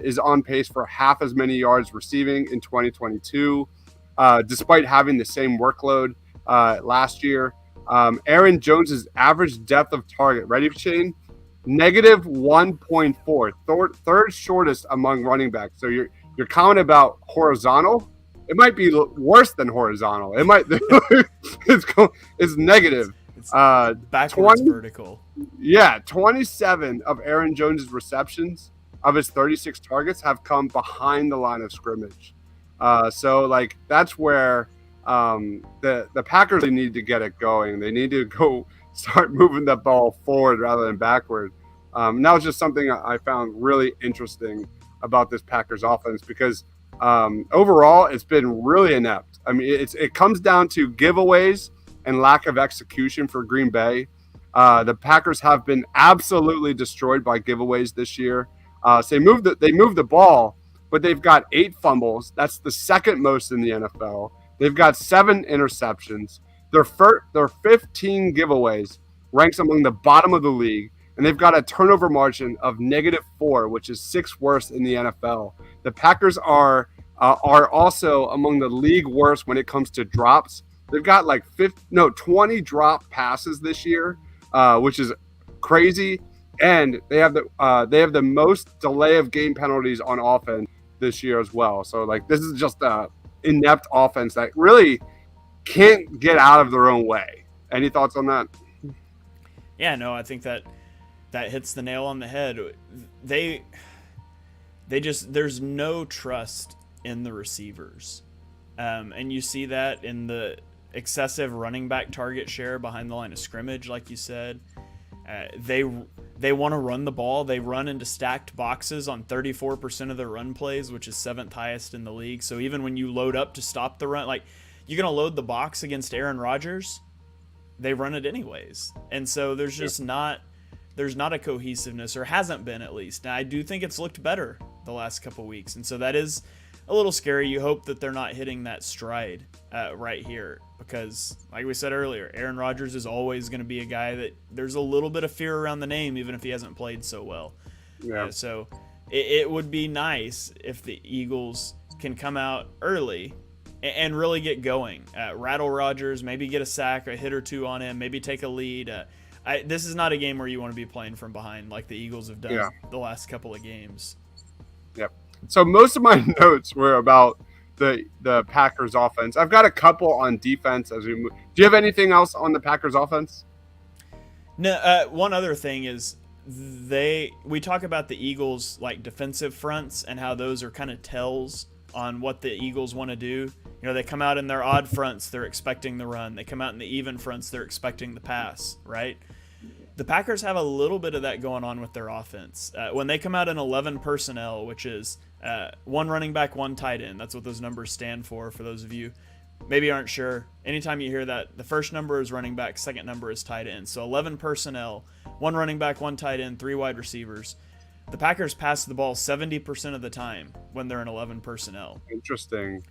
is on pace for half as many yards receiving in 2022, despite having the same workload last year. Aaron Jones's average depth of target, ready, Shane? Negative 1.4, third shortest among running backs. So you're counting about horizontal. It might be worse than horizontal. It might it's negative. It's backwards vertical. Yeah, 27 of Aaron Jones's receptions of his 36 targets have come behind the line of scrimmage. So like that's where the Packers need to get it going. They need to go start moving the ball forward rather than backward. And that was just something I found really interesting about this Packers offense because overall it's been really inept. I mean, it comes down to giveaways and lack of execution for Green Bay. The Packers have been absolutely destroyed by giveaways this year. So they moved the ball, but they've got 8 fumbles. That's the second most in the NFL. They've got 7 interceptions. Their 15 giveaways ranks among the bottom of the league, and they've got a turnover margin of -4, which is 6th worst in the NFL. The Packers are also among the league worst when it comes to drops. They've got like 20 drop passes this year, which is crazy, and they have the most delay of game penalties on offense this year as well. So like this is just a inept offense that really can't get out of their own way. Any thoughts on that? Yeah, no, I think that hits the nail on the head. They just, there's no trust in the receivers, and you see that in the excessive running back target share behind the line of scrimmage, like you said. They want to run the ball. They run into stacked boxes on 34% of their run plays, which is 7th highest in the league. So even when you load up to stop the run, like you're going to load the box against Aaron Rodgers, they run it anyways. And so there's just not a cohesiveness, or hasn't been at least. Now I do think it's looked better the last couple weeks, and so that is a little scary. You hope that they're not hitting that stride right here, because like we said earlier, Aaron Rodgers is always going to be a guy that there's a little bit of fear around the name, even if he hasn't played so well. Yeah. So it would be nice if the Eagles can come out early and really get going. Rattle Rodgers, maybe get a sack, a hit or two on him, maybe take a lead. This is not a game where you want to be playing from behind like the Eagles have done the last couple of games. Yep. So most of my notes were about the Packers offense. I've got a couple on defense as we move. Do you have anything else on the Packers offense? No. One other thing is we talk about the Eagles like defensive fronts and how those are kind of tells on what the Eagles want to do. You know, they come out in their odd fronts, they're expecting the run. They come out in the even fronts, they're expecting the pass, right? The Packers have a little bit of that going on with their offense. When they come out in 11 personnel, which is 1 running back, 1 tight end, that's what those numbers stand for those of you maybe aren't sure. Anytime you hear that, the first number is running back, second number is tight end. So 11 personnel, 1 running back, 1 tight end, 3 wide receivers. The Packers pass the ball 70% of the time when they're in 11 personnel. Interesting.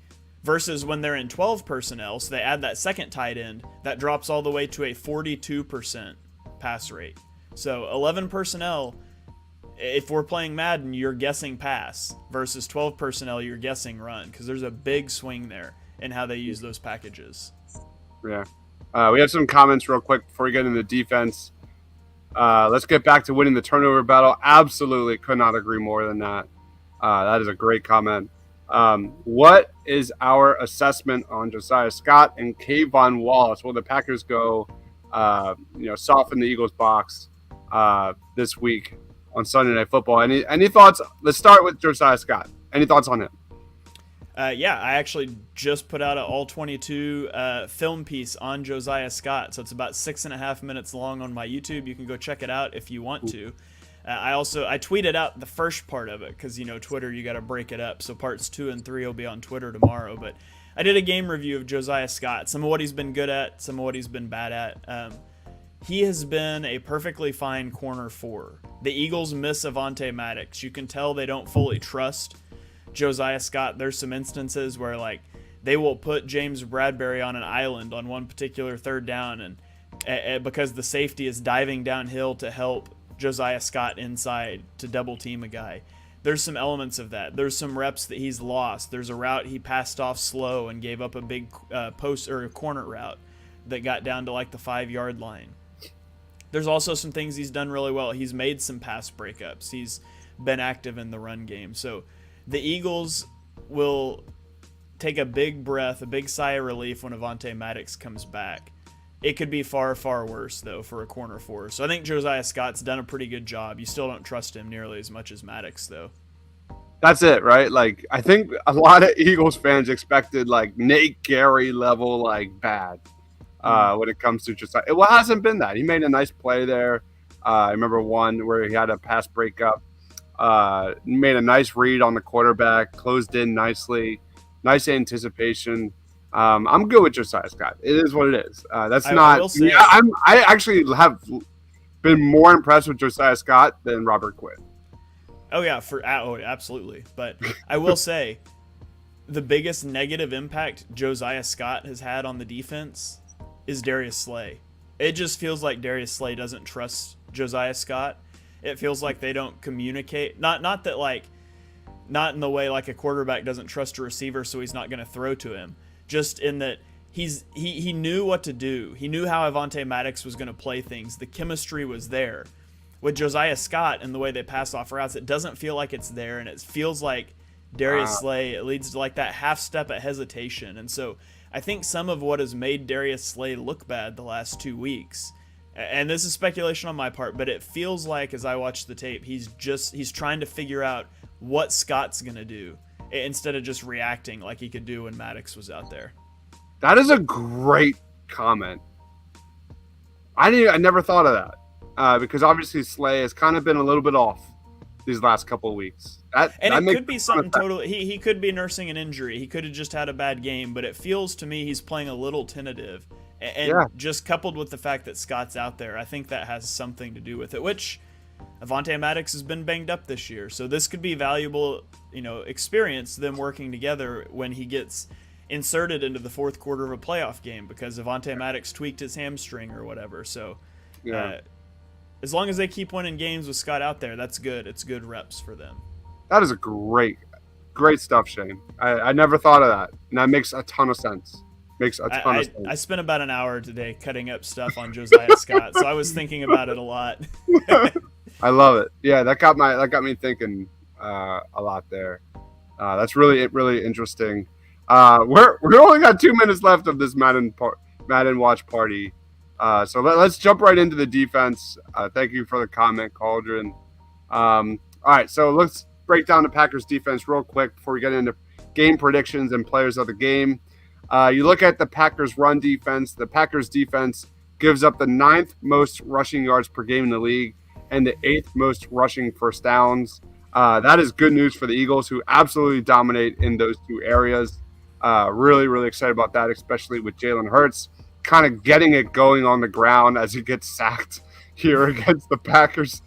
Versus when they're in 12 personnel, so they add that second tight end, that drops all the way to a 42% pass rate. So 11 personnel, if we're playing Madden, you're guessing pass, versus 12 personnel, you're guessing run, because there's a big swing there in how they use those packages. Yeah. We have some comments real quick before we get into defense. Let's get back to winning the turnover battle. Absolutely could not agree more than that. That is a great comment. What is our assessment on Josiah Scott and Kayvon Wallace? Will the Packers go, soften the Eagles box this week on Sunday Night Football? Any thoughts? Let's start with Josiah Scott. Any thoughts on him? Yeah, I actually just put out an all-22 film piece on Josiah Scott, so it's about 6.5 minutes long on my YouTube. You can go check it out if you want to. I tweeted out the first part of it because, Twitter, you got to break it up. So parts 2 and 3 will be on Twitter tomorrow. But I did a game review of Josiah Scott, some of what he's been good at, some of what he's been bad at. He has been a perfectly fine corner 4. The Eagles miss Avonte Maddox. You can tell they don't fully trust Josiah Scott. There's some instances where they will put James Bradbury on an island on one particular third down, and because the safety is diving downhill to help Josiah Scott inside to double team a guy. There's some elements of that. There's some reps that he's lost. There's a route he passed off slow and gave up a big post or a corner route that got down to the 5-yard line. There's also some things he's done really well. He's made some pass breakups. He's been active in the run game. So the Eagles will take a big breath, a big sigh of relief when Avonte Maddox comes back. It could be far, far worse, though, for a corner 4. So I think Josiah Scott's done a pretty good job. You still don't trust him nearly as much as Maddox, though. That's it, right? I think a lot of Eagles fans expected, Nate Gary level, bad when it comes to Josiah. It hasn't been that. He made a nice play there. I remember one where he had a pass breakup. Made a nice read on the quarterback, closed in nicely, nice anticipation. I'm good with Josiah Scott. It is what it is. I actually have been more impressed with Josiah Scott than Robert Quinn. Oh yeah, absolutely. But I will say the biggest negative impact Josiah Scott has had on the defense is Darius Slay. It just feels like Darius Slay doesn't trust Josiah Scott. It feels like they don't communicate. Not that like not in the way like a quarterback doesn't trust a receiver so he's not going to throw to him. Just in that he knew what to do. He knew how Avonte Maddox was going to play things. The chemistry was there. With Josiah Scott and the way they pass off routes, it doesn't feel like it's there, and it feels like Darius Slay, it leads to like that half step of hesitation. And so I think some of what has made Darius Slay look bad the last 2 weeks, and this is speculation on my part, but it feels like as I watch the tape, he's trying to figure out what Scott's going to do instead of just reacting like he could do when Maddox was out there. That is a great comment. I never thought of that because obviously Slay has kind of been a little bit off these last couple of weeks. It could be something totally. He could be nursing an injury. He could have just had a bad game, but it feels to me he's playing a little tentative. And just coupled with the fact that Scott's out there, I think that has something to do with it, which Avonte Maddox has been banged up this year. So this could be valuable, experience, them working together when he gets inserted into the fourth quarter of a playoff game because Avonte Maddox tweaked his hamstring or whatever. So as long as they keep winning games with Scott out there, that's good. It's good reps for them. That is a great stuff, Shane. I never thought of that. And that makes a ton of sense. I spent about an hour today cutting up stuff on Josiah Scott, so I was thinking about it a lot. I love it. Yeah, that got me thinking a lot there. That's really interesting. We only got 2 minutes left of this Madden watch party. So let's jump right into the defense. Thank you for the comment, Cauldron. All right, so let's break down the Packers defense real quick before we get into game predictions and players of the game. You look at the Packers run defense. The Packers defense gives up the 9th most rushing yards per game in the league and the 8th most rushing first downs. That is good news for the Eagles, who absolutely dominate in those two areas. Really excited about that, especially with Jalen Hurts kind of getting it going on the ground as he gets sacked here against the Packers.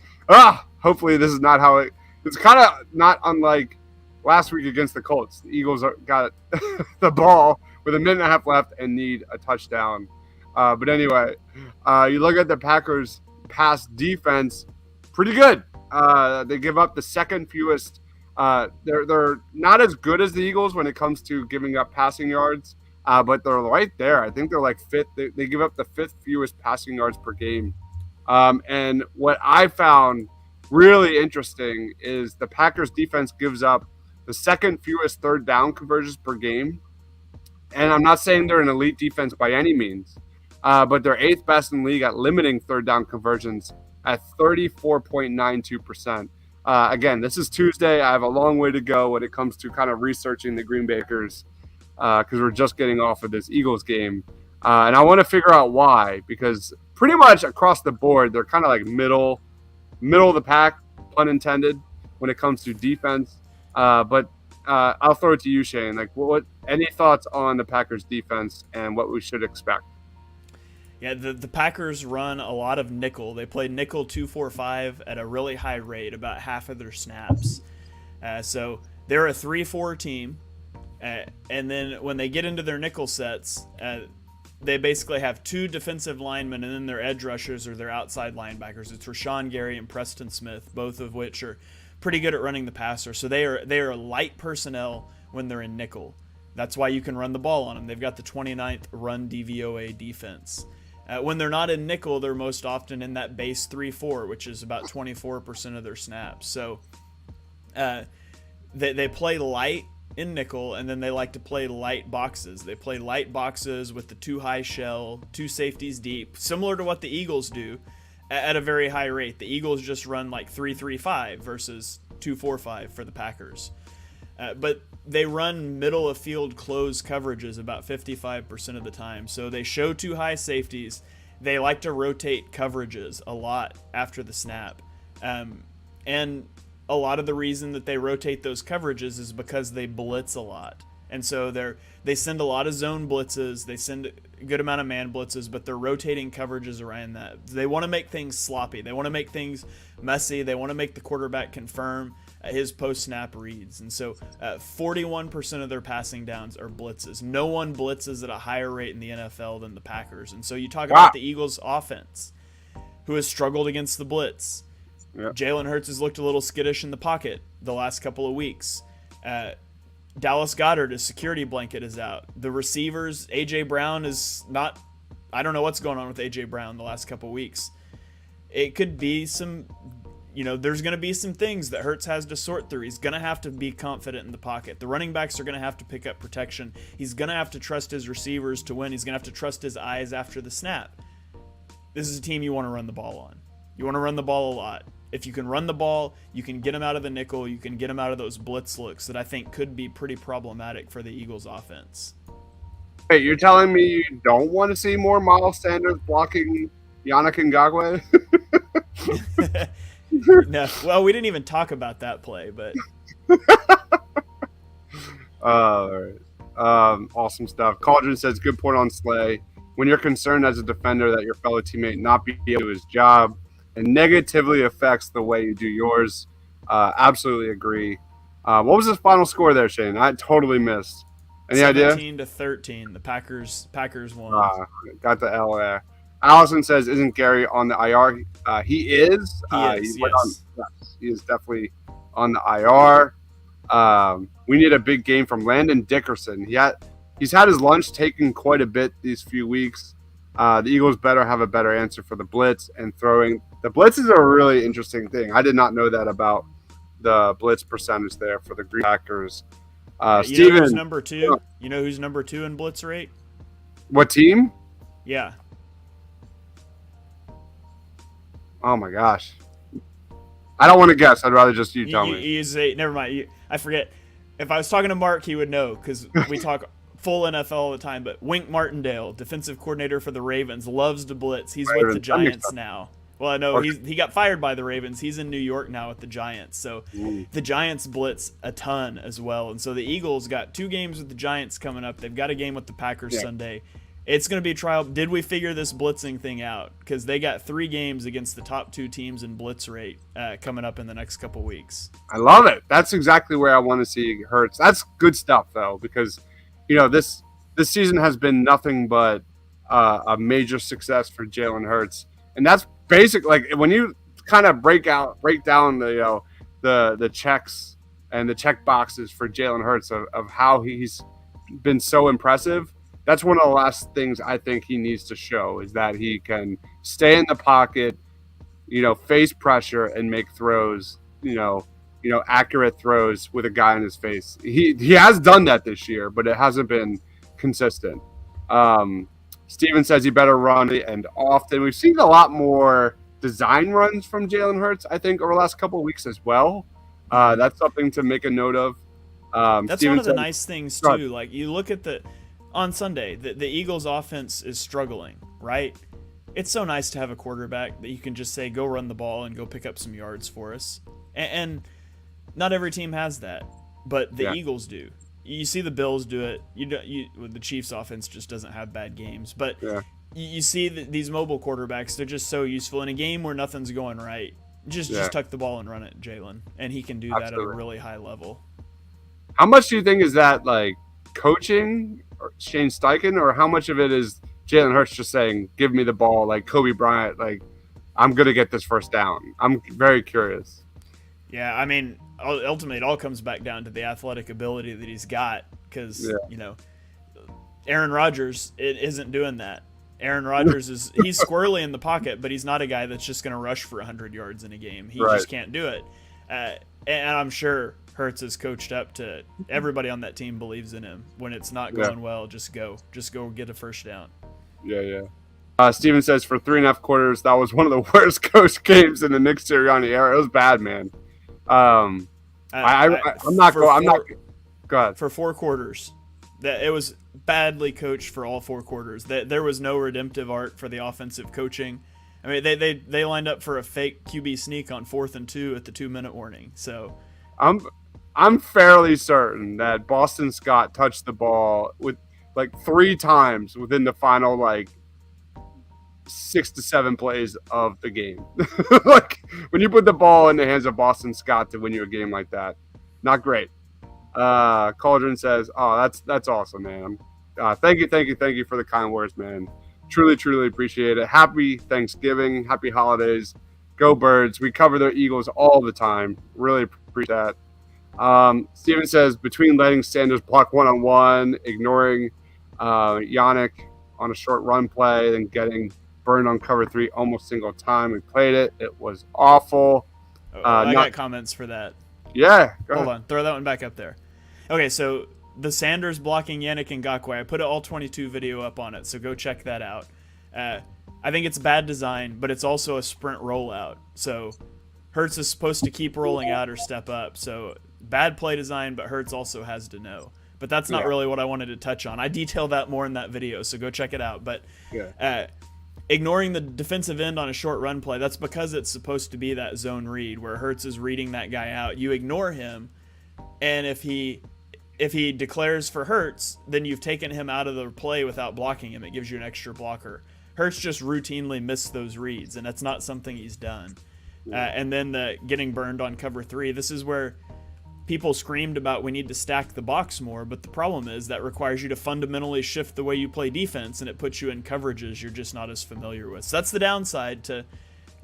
Hopefully this is not how it's kind of not unlike last week against the Colts. The Eagles got the ball with a minute and a half left and need a touchdown. But anyway, you look at the Packers pass defense, pretty good. They give up the second fewest. They're not as good as the Eagles when it comes to giving up passing yards, but they're right there. I think they're like fifth. They give up the 5th fewest passing yards per game. And what I found really interesting is the Packers defense gives up the 2nd fewest third down conversions per game. And I'm not saying they're an elite defense by any means, but they're 8th best in the league at limiting third down conversions at 34.92%. Again, this is Tuesday. I have a long way to go when it comes to kind of researching the Green Bakers because we're just getting off of this Eagles game. And I want to figure out why, because pretty much across the board, they're kind of like middle of the pack, pun intended, when it comes to defense. But I'll throw it to you, Shane. Like, any thoughts on the Packers defense and what we should expect? Yeah, the Packers run a lot of nickel. They play nickel 2-4-5 at a really high rate, about half of their snaps. So they're a 3-4 team. And then when they get into their nickel sets, they basically have 2 defensive linemen, and then their edge rushers or their outside linebackers. It's Rashawn Gary and Preston Smith, both of which are pretty good at running the passer. So they are light personnel when they're in nickel. That's why you can run the ball on them. They've got the 29th run DVOA defense. When they're not in nickel, they're most often in that base 3-4, which is about 24% of their snaps. So they play light in nickel, and then they like to play light boxes. They play light boxes with the 2 high shell, 2 safeties deep, similar to what the Eagles do at a very high rate. The Eagles just run like 3-3-5 versus 2-4-5 for the Packers. But they run middle of field close coverages about 55% of the time. So they show 2 high safeties. They like to rotate coverages a lot after the snap. And a lot of the reason that they rotate those coverages is because they blitz a lot. And so they send a lot of zone blitzes. They send a good amount of man blitzes, but they're rotating coverages around that. They want to make things sloppy. They want to make things messy. They want to make the quarterback confirm. his post-snap reads. And so 41% of their passing downs are blitzes. No one blitzes at a higher rate in the NFL than the Packers. And so you talk about the Eagles' offense, who has struggled against the blitz. Yep. Jalen Hurts has looked a little skittish in the pocket the last couple of weeks. Dallas Goedert, his security blanket, is out. The receivers, A.J. Brown is not... I don't know what's going on with A.J. Brown the last couple of weeks. It could be some... there's going to be some things that Hurts has to sort through. He's going to have to be confident in the pocket. The running backs are going to have to pick up protection. He's going to have to trust his receivers to win. He's going to have to trust his eyes after the snap. This is a team you want to run the ball on. You want to run the ball a lot. If you can run the ball, you can get him out of the nickel. You can get him out of those blitz looks that I think could be pretty problematic for the Eagles' offense. Hey, you're telling me you don't want to see more Miles Sanders blocking Yannick Ngakoue? No, well, we didn't even talk about that play, but all right. Awesome stuff. Cauldron says, good point on Slay. When you're concerned as a defender that your fellow teammate not be able to do his job and negatively affects the way you do yours, absolutely agree. What was the final score there, Shane? I totally missed. Any idea? 17-13. The Packers won. Got the L there. Allison says, isn't Gary on the IR? He is. Yes. He is definitely on the IR. We need a big game from Landon Dickerson. He's had his lunch taken quite a bit these few weeks. The Eagles better have a better answer for the blitz and throwing. The blitz is a really interesting thing. I did not know that about the blitz percentage there for the Green Packers. Steven, know who's number two? You know who's number 2 in blitz rate? What team? Yeah. Oh my gosh. I don't want to guess. I'd rather just you tell me. Never mind. I forget. If I was talking to Mark, he would know because we talk full NFL all the time. But Wink Martindale, defensive coordinator for the Ravens, loves to blitz. He's with the Giants now. Well, I know he got fired by the Ravens. He's in New York now with the Giants. So the Giants blitz a ton as well. And so the Eagles got 2 games with the Giants coming up. They've got a game with the Packers Sunday. It's going to be a trial. Did we figure this blitzing thing out? Because they got 3 games against the top 2 teams in blitz rate coming up in the next couple weeks. I love it. That's exactly where I want to see Hurts. That's good stuff, though, because this season has been nothing but a major success for Jalen Hurts, and that's basic. Like when you kind of break down the checks and the check boxes for Jalen Hurts of how he's been so impressive. That's one of the last things I think he needs to show is that he can stay in the pocket, face pressure and make throws, accurate throws with a guy in his face. He has done that this year, but it hasn't been consistent. Steven says he better run and often. We've seen a lot more design runs from Jalen Hurts, I think, over the last couple of weeks as well. That's something to make a note of. That's Steven one of the nice things, too. Like, you look at on Sunday, the Eagles' offense is struggling, right? It's so nice to have a quarterback that you can just say, go run the ball and go pick up some yards for us. And not every team has that, but the Eagles do. You see the Bills do it. The Chiefs' offense just doesn't have bad games. But you see these mobile quarterbacks, they're just so useful. In a game where nothing's going right, just tuck the ball and run it, Jalen. And he can do that at a really high level. How much do you think is that, like, coaching or Shane Steichen, or how much of it is Jalen Hurts just saying, give me the ball, like Kobe Bryant, like, I'm going to get this first down? I'm very curious. Yeah, I mean, ultimately it all comes back down to the athletic ability that he's got because, Aaron Rodgers isn't doing that. Aaron Rodgers he's squirrely in the pocket, but he's not a guy that's just going to rush for 100 yards in a game. He just can't do it. And I'm sure Hurts is coached up to everybody on that team believes in him. When it's not going well, just go get a first down. Yeah. Steven says for 3.5 quarters, that was one of the worst coach games in the Nick Sirianni era. It was bad, man. I'm not. Go ahead. For 4 quarters, that it was badly coached for all 4 quarters. There was no redemptive art for the offensive coaching. I mean, they lined up for a fake QB sneak on 4th and 2 at the 2-minute warning. So, I'm fairly certain that Boston Scott touched the ball with like 3 times within the final 6 to 7 plays of the game. Like when you put the ball in the hands of Boston Scott to win you a game like that, not great. Cauldron says, "Oh, that's awesome, man. Thank you for the kind words, man. Truly appreciate it. Happy Thanksgiving, happy holidays. Go Birds. We cover the Eagles all the time. Really appreciate that." Steven says, between letting Sanders block one-on-one, ignoring Yannick on a short run play, and getting burned on cover 3 almost single time we played it. It was awful. I got comments for that. Yeah. Hold on. Throw that one back up there. Okay, so the Sanders blocking Yannick Ngakoue, I put an all 22 video up on it, so go check that out. I think it's bad design, but it's also a sprint rollout. So Hurts is supposed to keep rolling out or step up. So bad play design, but Hurts also has to know. But that's not really what I wanted to touch on. I detail that more in that video, so go check it out. But ignoring the defensive end on a short run play, that's because it's supposed to be that zone read where Hurts is reading that guy out. You ignore him, and if he declares for Hurts, then you've taken him out of the play without blocking him. It gives you an extra blocker. Hurts just routinely missed those reads, and that's not something he's done. And then the getting burned on cover 3, this is where people screamed about we need to stack the box more, but the problem is that requires you to fundamentally shift the way you play defense, and it puts you in coverages you're just not as familiar with. So that's the downside to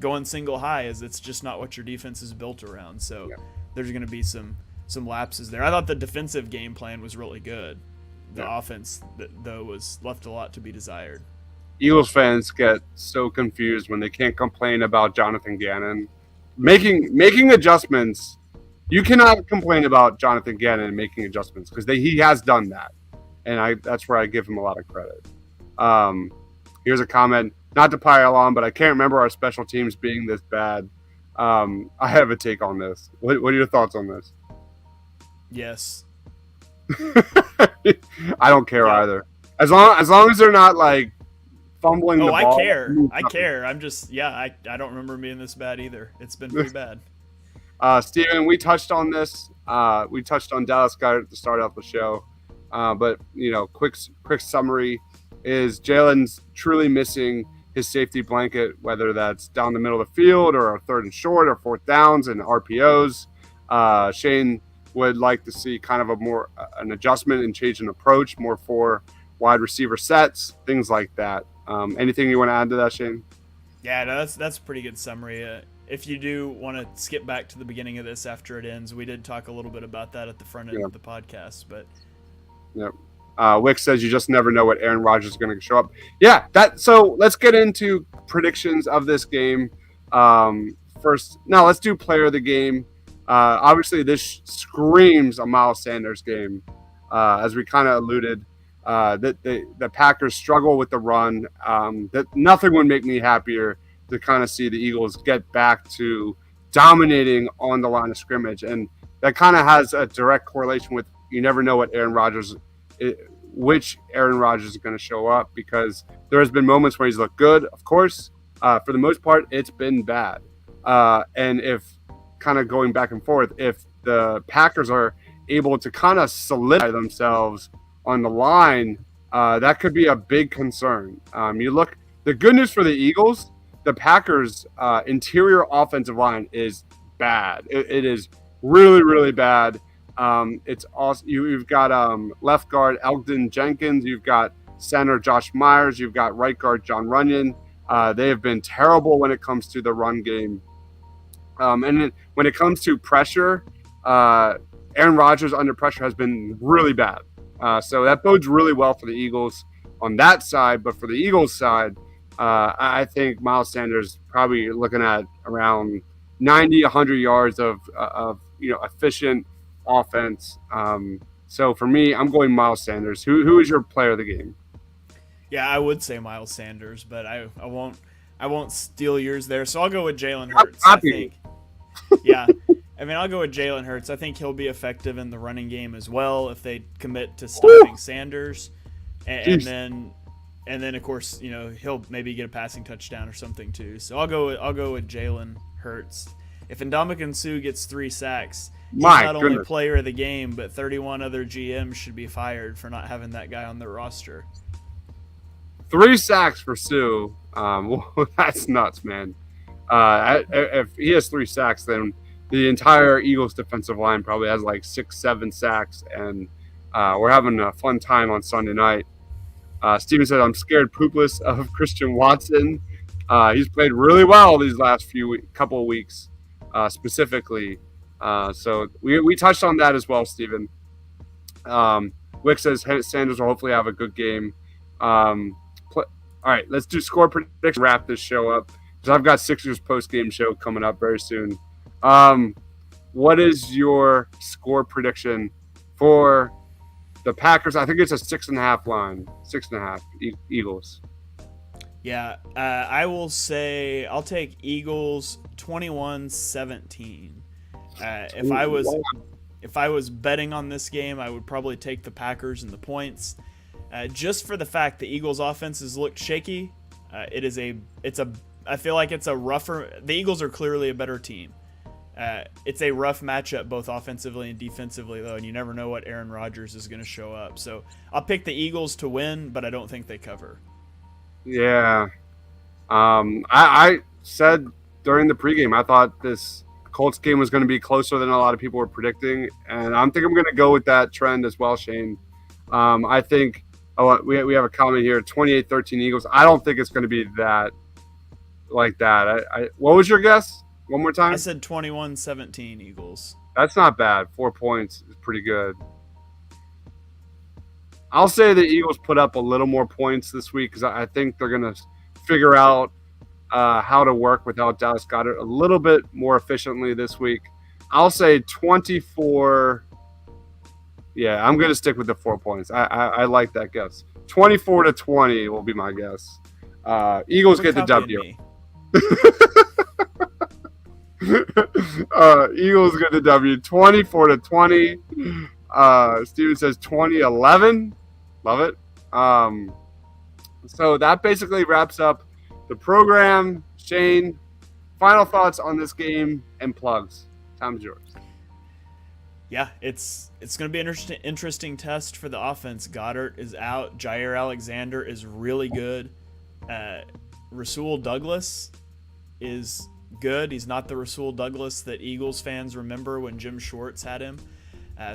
going single high, is it's just not what your defense is built around. So there's going to be some lapses there. I thought the defensive game plan was really good. The offense, though, was left a lot to be desired. Eagles fans get so confused when they can't complain about Jonathan Gannon making adjustments. You cannot complain about Jonathan Gannon making adjustments because he has done that, and that's where I give him a lot of credit. Here's a comment, not to pile on, but I can't remember our special teams being this bad. I have a take on this. What are your thoughts on this? Yes. I don't care either. As long as they're not like fumbling the ball. I care. I'm just I don't remember being this bad either. It's been pretty bad. Steven, we touched on this. We touched on Dallas Goedert at the start of the show. But quick summary is Jalen's truly missing his safety blanket, whether that's down the middle of the field or a 3rd and short or 4th downs and RPOs. Shane would like to see kind of an adjustment and change in approach, more for wide receiver sets, things like that. Anything you want to add to that, Shane? Yeah, no, that's a pretty good summary. If you do want to skip back to the beginning of this after it ends, we did talk a little bit about that at the front end of the podcast. But Wick says you just never know what Aaron Rodgers is going to show up. So let's get into predictions of this game. First, now let's do player of the game. Obviously, this screams a Miles Sanders game, as we kind of alluded. That the Packers struggle with the run. That nothing would make me happier to kind of see the Eagles get back to dominating on the line of scrimmage, and that kind of has a direct correlation with you never know what which Aaron Rodgers is going to show up, because there has been moments where he's looked good, of course. For the most part, it's been bad. And if kind of going back and forth, if the Packers are able to kind of solidify themselves on the line, that could be a big concern. The good news for the Eagles, the Packers' interior offensive line is bad. It is really, really bad. It's also you've got left guard Elgton Jenkins, you've got center Josh Myers, you've got right guard John Runyon. They have been terrible when it comes to the run game. And then when it comes to pressure, Aaron Rodgers under pressure has been really bad. So that bodes really well for the Eagles on that side. But for the Eagles side, I think Miles Sanders probably looking at around 90, 100 yards of efficient offense. So for me, I'm going Miles Sanders. Who is your player of the game? Yeah, I would say Miles Sanders, but I won't steal yours there. So I'll go with Jalen Hurts. I think. Yeah. I mean, I'll go with Jalen Hurts. I think he'll be effective in the running game as well if they commit to stopping Sanders, and then of course he'll maybe get a passing touchdown or something too. So I'll go with Jalen Hurts. If Ndamukong Suh gets 3 sacks, he's not only player of the game, but 31 other GMs should be fired for not having that guy on their roster. 3 sacks for Sue. That's nuts, man. If he has 3 sacks, then the entire Eagles defensive line probably has like 6, 7 sacks, and we're having a fun time on Sunday night. Steven said, "I'm scared poopless of Christian Watson. He's played really well these last couple of weeks, specifically. So we touched on that as well, Steven. Wick says Sanders will hopefully have a good game. All right, let's do score prediction. Wrap this show up because I've got Sixers post game show coming up very soon. What is your score prediction for the Packers? I think it's a 6.5 line. 6.5 Eagles. Yeah, I will say I'll take Eagles 21-17. If I was betting on this game, I would probably take the Packers and the points, just for the fact the Eagles' offenses looked shaky. I feel like it's a rougher. The Eagles are clearly a better team. It's a rough matchup both offensively and defensively, though, and you never know what Aaron Rodgers is going to show up. So I'll pick the Eagles to win, but I don't think they cover. Yeah. I said during the pregame, I thought this Colts game was going to be closer than a lot of people were predicting, and I'm going to go with that trend as well, Shane. I think we have a comment here, 28-13 Eagles. I don't think it's going to be that like that. What was your guess? One more time? I said 21-17 Eagles. That's not bad. 4 points is pretty good. I'll say the Eagles put up a little more points this week because I think they're going to figure out how to work without Dallas Goedert a little bit more efficiently this week. I'll say 24. Yeah, I'm going to stick with the 4 points. I like that guess. 24-20 will be my guess. Eagles get the W. Eagles get the W. 24-20. Steven says 2011. Love it. So that basically wraps up the program. Shane, final thoughts on this game and plugs. Time's yours. Yeah, it's going to be an interesting test for the offense. Goddard is out. Jair Alexander is really good. Rasul Douglas is good. He's not the Rasul Douglas that Eagles fans remember when Jim Schwartz had him.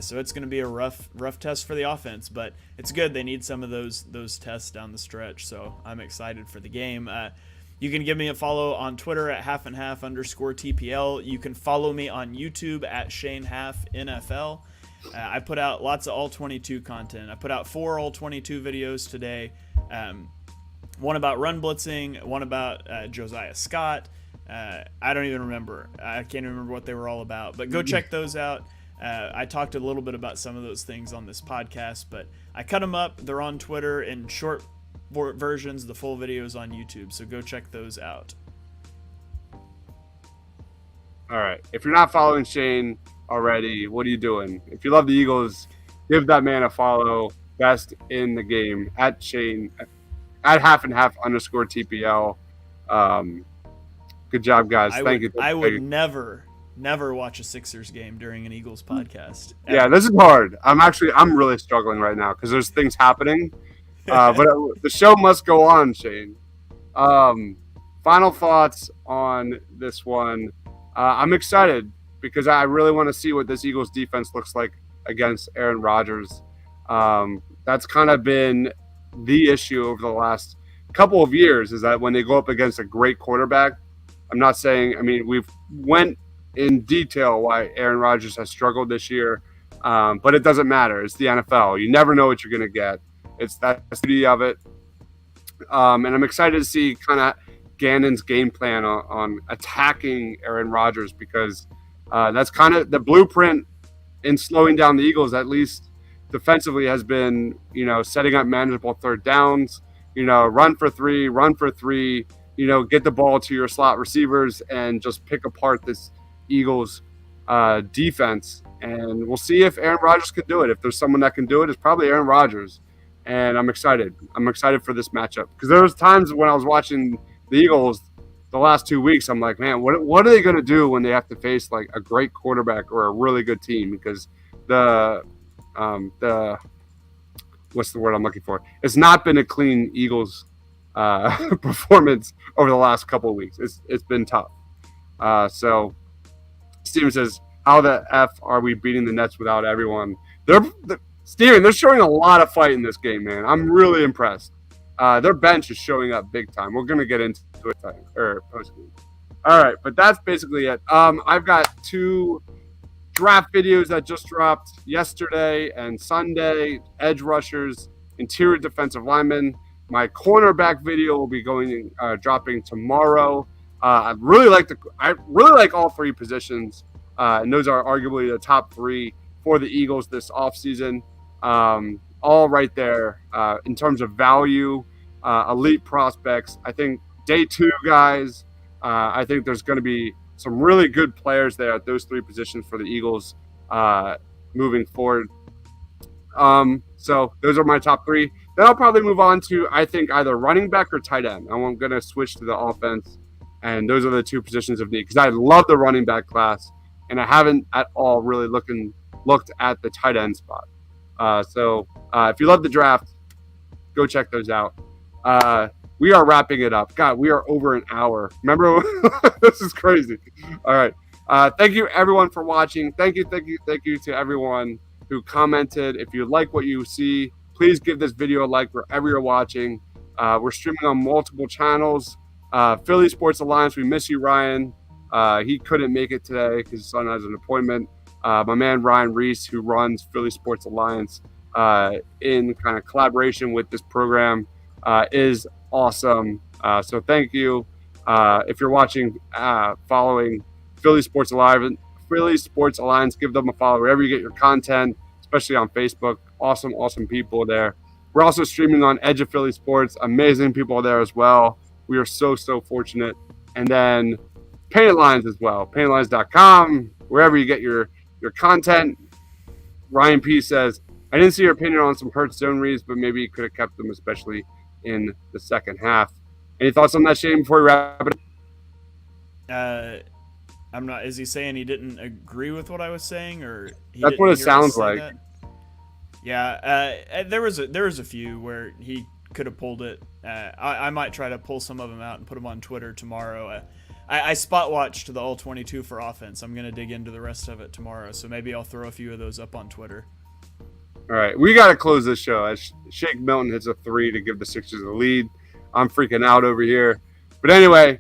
So it's going to be a rough test for the offense, but it's good. They need some of those tests down the stretch, so I'm excited for the game. You can give me a follow on Twitter at @halfandhalf_TPL. You can follow me on YouTube at ShaneHalfNFL. I put out lots of All-22 content. I put out 4 All-22 videos today. One about run blitzing, one about Josiah Scott. I don't even remember. I can't even remember what they were all about, but go check those out. I talked a little bit about some of those things on this podcast, but I cut them up. They're on Twitter in short versions. The full videos on YouTube, so go check those out. All right. If you're not following Shane already, what are you doing? If you love the Eagles, give that man a follow. Best in the game at Shane at @halfandhalf_TPL. Good job, guys. Thank you. I would never watch a Sixers game during an Eagles podcast. Ever. Yeah, this is hard. I'm really struggling right now because there's things happening. But the show must go on, Shane. Final thoughts on this one. I'm excited because I really want to see what this Eagles defense looks like against Aaron Rodgers. That's kind of been the issue over the last couple of years, is that when they go up against a great quarterback, we've went in detail why Aaron Rodgers has struggled this year, but it doesn't matter. It's the NFL. You never know what you're going to get. That's the beauty of it. And I'm excited to see kind of Gannon's game plan on attacking Aaron Rodgers, because that's kind of the blueprint in slowing down the Eagles, at least defensively, has been, setting up manageable third downs, run for three, get the ball to your slot receivers and just pick apart this Eagles defense. And we'll see if Aaron Rodgers can do it. If there's someone that can do it, it's probably Aaron Rodgers. And I'm excited. I'm excited for this matchup, because there was times when I was watching the Eagles the last 2 weeks, I'm like, man, what are they going to do when they have to face like a great quarterback or a really good team? Because the what's the word I'm looking for? It's not been a clean Eagles performance over the last couple of weeks. It's been tough. So Steven says, "How the f are we beating the Nets without everyone?" Steven, they're showing a lot of fight in this game, man. I'm really impressed. Their bench is showing up big time. We're gonna get into it or post game. All right, but that's basically it. I've got two draft videos that just dropped yesterday and Sunday. Edge rushers, interior defensive linemen. My cornerback video will be dropping tomorrow. I really like all three positions, and those are arguably the top three for the Eagles this offseason. All right there in terms of value, elite prospects. I think day two guys. I think there's going to be some really good players there at those three positions for the Eagles moving forward. So those are my top three. Then I'll probably move on to, I think, either running back or tight end. I'm going to switch to the offense, and those are the two positions of need because I love the running back class, and I haven't at all really looked at the tight end spot. So if you love the draft, go check those out. We are wrapping it up. God, we are over an hour. Remember, this is crazy. All right. Thank you, everyone, for watching. Thank you to everyone who commented. If you like what you see, please give this video a like wherever you're watching. We're streaming on multiple channels. Philly Sports Alliance, we miss you, Ryan. He couldn't make it today because his son has an appointment. My man, Ryan Reese, who runs Philly Sports Alliance in kind of collaboration with this program, is awesome. So thank you. If you're watching, following Philly Sports Alliance, give them a follow wherever you get your content, especially on Facebook. Awesome people there. We're also streaming on Edge of Philly Sports. Amazing people there as well. We are so fortunate. And then Painted Lines as well. PaintedLines.com, wherever you get your content. Ryan P says, I didn't see your opinion on some Hurts zone reads, but maybe you could have kept them, especially in the second half. Any thoughts on that, Shane, before we wrap it up? I'm not. Is he saying he didn't agree with what I was saying, or that's what it sounds like? That? Yeah, there was a few where he could have pulled it. I might try to pull some of them out and put them on Twitter tomorrow. I spot watched the all 22 for offense. I'm gonna dig into the rest of it tomorrow, so maybe I'll throw a few of those up on Twitter. All right, we got to close this show as Shake Milton hits a 3 to give the Sixers the lead. I'm freaking out over here. But anyway,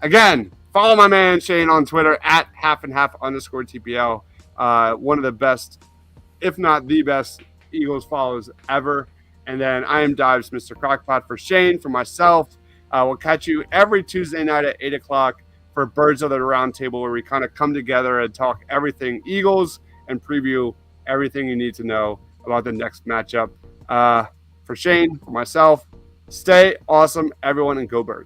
again, follow my man Shane on Twitter at @halfandhalf_TPL. One of the best, if not the best, Eagles follows ever. And then I am Dives, Mr. Crockpot, for Shane, for myself. We'll catch you every Tuesday night at 8 o'clock for Birds of the Roundtable, where we kind of come together and talk everything Eagles and preview everything you need to know about the next matchup. For Shane, for myself, stay awesome, everyone, and go Birds.